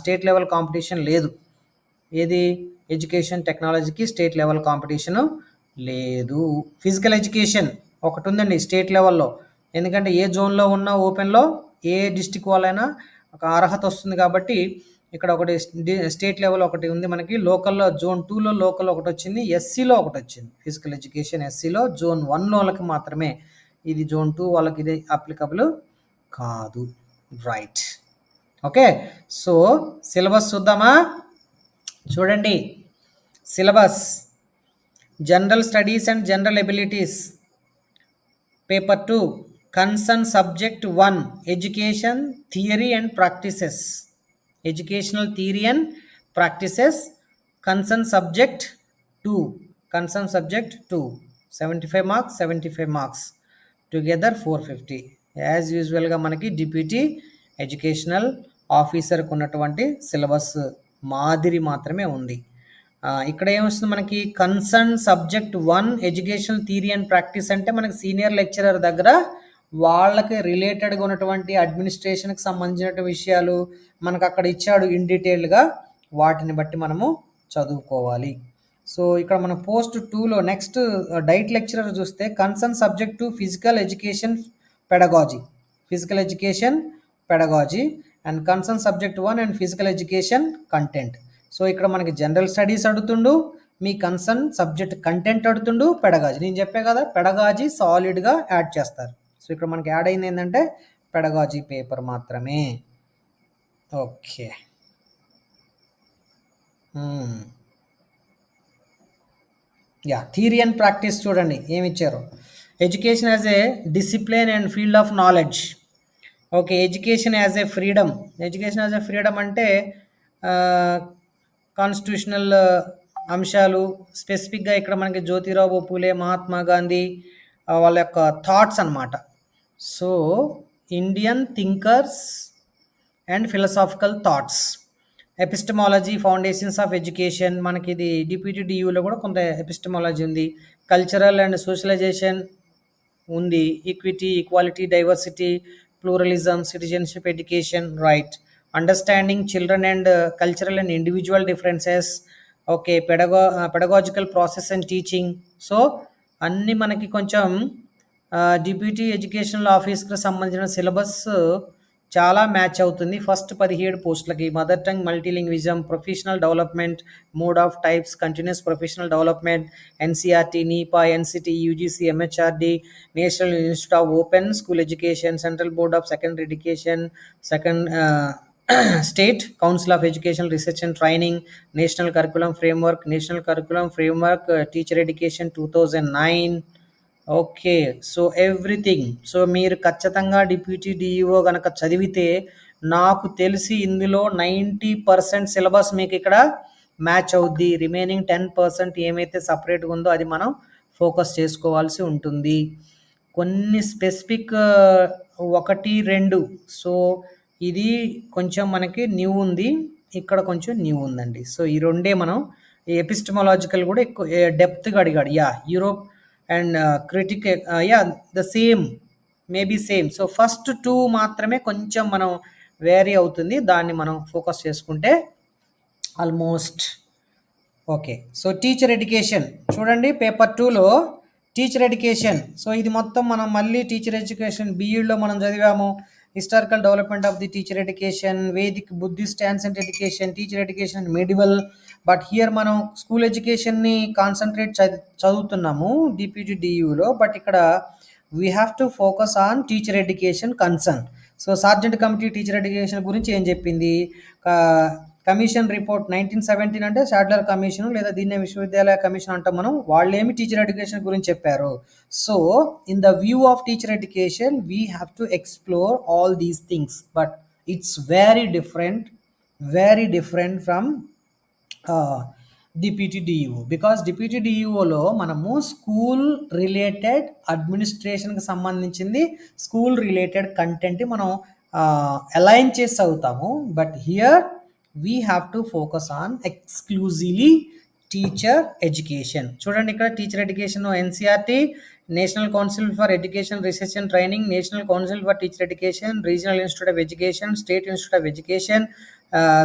స్టేట్ లెవెల్ కాంపిటీషన్ లేదు. ఏది ఎడ్యుకేషన్ టెక్నాలజీకి స్టేట్ లెవెల్ కాంపిటీషను లేదు. ఫిజికల్ ఎడ్యుకేషన్ ఒకటి ఉందండి స్టేట్ లెవెల్లో, ఎందుకంటే ఏ జోన్లో ఉన్న ఓపెన్లో ఏ డిస్టిక్ వాళ్ళైనా ఒక అర్హత వస్తుంది కాబట్టి ఇక్కడ ఒకటి స్టేట్ లెవెల్ ఒకటి ఉంది మనకి. లోకల్లో జోన్ 2లో లోకల్ ఒకటి వచ్చింది, ఎస్సీలో ఒకటి వచ్చింది. ఫిజికల్ ఎడ్యుకేషన్ ఎస్సీలో జోన్ 1 వాళ్ళకి మాత్రమే, ఇది జోన్ 2 వాళ్ళకి ఇది అప్లికబుల్ కాదు. రైట్. ఓకే. సో సిలబస్ చూద్దామా? చూడండి syllabus. General studies and general abilities paper 2 concern subject 1 education theory and practices. Educational theory and practices. Concern subject 2 75 marks together 450. As యూజువల్గా మనకి డిప్యూటీ ఎడ్యుకేషనల్ ఆఫీసర్కి ఉన్నటువంటి సిలబస్ మాదిరి మాత్రమే ఉంది. ఇక్కడ ఏమొస్తుంది మనకి concern subject 1 educational theory and practice అంటే మనకి సీనియర్ లెక్చరర్ దగ్గర వాళ్ళకి రిలేటెడ్గా ఉన్నటువంటి అడ్మినిస్ట్రేషన్కి సంబంధించిన విషయాలు మనకు అక్కడ ఇచ్చాడు ఇన్ డీటెయిల్గా, వాటిని బట్టి మనము చదువుకోవాలి. సో ఇక్కడ మన పోస్ట్ 2లో నెక్స్ట్ డైట్ లెక్చరర్ చూస్తే concern subject 2 physical education pedagogy and concern subject 1 and physical education content. So ఇక్కడ మనకి జనరల్ స్టడీస్ అడుగుతుండు, మీ కన్సర్న్ సబ్జెక్ట్ కంటెంట్ అడుగుతుండు, పెడగాజీ. నేను చెప్పే కదా పెడగాజీ సాలిడ్గా యాడ్ చేస్తారు. సో ఇక్కడ మనకి యాడ్ అయింది ఏంటంటే పెడగాజీ పేపర్ మాత్రమే. ఓకే. థియరీ అండ్ ప్రాక్టీస్ చూడండి ఏమి ఇచ్చారు. Education as a discipline and field of knowledge. Okay. Education as a freedom అంటే కాన్స్టిట్యూషనల్ అంశాలు స్పెసిఫిక్గా ఇక్కడ మనకి జ్యోతిరావు పూలే, మహాత్మా గాంధీ వాళ్ళ యొక్క థాట్స్ అన్నమాట. So Indian thinkers and philosophical thoughts. Epistemology foundations of education, మనకి ఇది డిప్యూటీ డియూలో కూడా కొంత ఎపిస్టమాలజీ ఉంది. కల్చరల్ అండ్ సోషలైజేషన్ ఉంది. Equity, equality, diversity, pluralism, citizenship education. Right. Understanding children and cultural and individual differences. Okay. Pedagogical process and teaching. So అన్నీ మనకి కొంచెం deputy educational ఆఫీస్కి సంబంధించిన సిలబస్ చాలా మ్యాచ్ అవుతుంది. ఫస్ట్ 17 పోస్టులకి mother tongue, multilingualism, professional development, mode of types, continuous professional development, NCERT, NIEPA, NCT, UGC, MHRD, national institute of open school education, central board of secondary education, state council of education research and training, national curriculum framework teacher education 2009. Okay. So everything. So మీరు ఖచ్చితంగా deputy DEO కనుక చదివితే నాకు తెలిసి ఇందులో 90% syllabus మీకు ఇక్కడ match అవుద్ది. రిమైనింగ్ 10% ఏమైతే సపరేట్గా ఉందో అది మనం ఫోకస్ చేసుకోవాల్సి ఉంటుంది. కొన్ని స్పెసిఫిక్ 1, 2. సో ఇది కొంచెం మనకి న్యూ ఉంది, ఇక్కడ కొంచెం న్యూ ఉందండి. సో ఈ రెండే మనం ఎపిస్టమాలజికల్ కూడా ఎక్కువ డెప్త్గా అడిగాడు. Europe and the same, maybe same. So first 2 మాత్రమే కొంచెం మనం వేరీ అవుతుంది, దాన్ని మనం ఫోకస్ చేసుకుంటే almost okay. So teacher education చూడండి, పేపర్ 2లో టీచర్ ఎడ్యుకేషన్. సో ఇది మొత్తం మనం మళ్ళీ టీచర్ ఎడ్యుకేషన్ బీఈడ్లో మనం చదివాము. Historical development of the teacher education, Vedic, Buddhist, ancient education, teacher education, medieval. But here మనం స్కూల్ ఎడ్యుకేషన్ని కాన్సన్ట్రేట్ చదువుతున్నాము డిపిటిడియులో. బట్ ఇక్కడ we have to focus on teacher education concern. So sergeant committee teacher education గురించి ఏం చెప్పింది? Commission report 1917 అంటే Sadler commission లేదా దీన్నే విశ్వవిద్యాలయ కమిషన్ అంటాం మనం. వాళ్ళు ఏమి టీచర్ ఎడ్యుకేషన్ గురించి చెప్పారు? So in the view of teacher education we have to explore all these things, but it's very different from DPTDU. Because డిపిటిడియులో మనము స్కూల్ రిలేటెడ్ అడ్మినిస్ట్రేషన్కి సంబంధించింది, స్కూల్ రిలేటెడ్ కంటెంట్ మనం అలైన్ చేసి చదువుతాము. But here we have to focus on exclusively teacher education. చూడండి ఇక్కడ teacher education NCERT, national council for education research and training, national council for teacher education, regional institute of education, state institute of education,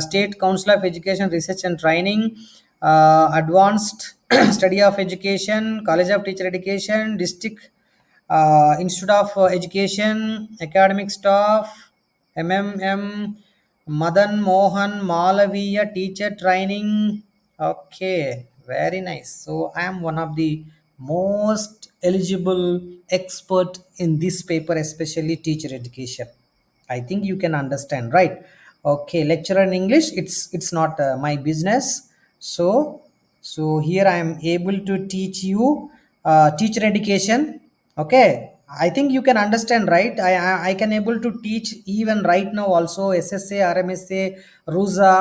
state council of education research and training, advanced study of education, college of teacher education, district institute of education, academic staff, MMM, Madan Mohan Malaviya teacher training. Okay, very nice. So I am one of the most eligible expert in this paper, especially teacher education. I think you can understand, right? Okay, lecturer in English, it's not my business. So here I am able to teach you teacher education. Okay, I think you can understand, right? I can able to teach even right now also SSA, RMSA, RUSA.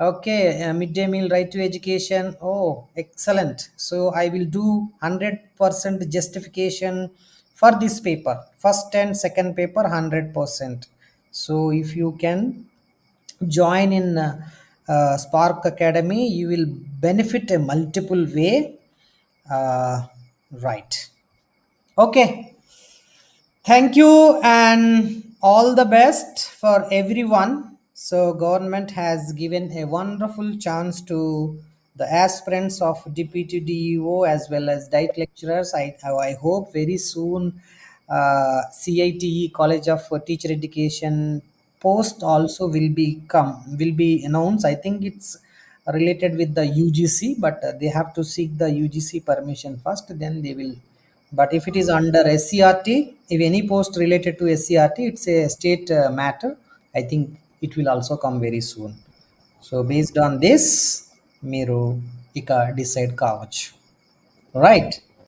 Okay, midday meal, right to education. Oh, excellent. So I will do 100% justification for this paper, first and second paper 100%. So if you can join in Spark Academy, you will benefit a multiple way. Right. Okay, thank you and all the best for everyone. So government has given a wonderful chance to the aspirants of DPTDEO as well as diet lecturers. I hope very soon CITE, College of Teacher Education post also will be announced. I think it's related with the UGC, but they have to seek the UGC permission first, then they will. But if it is under SCRT, if any post related to SCRT, it's a state matter. I think it will also come very soon. So based on this, మీరు ఇక decide కావచ్చు, right?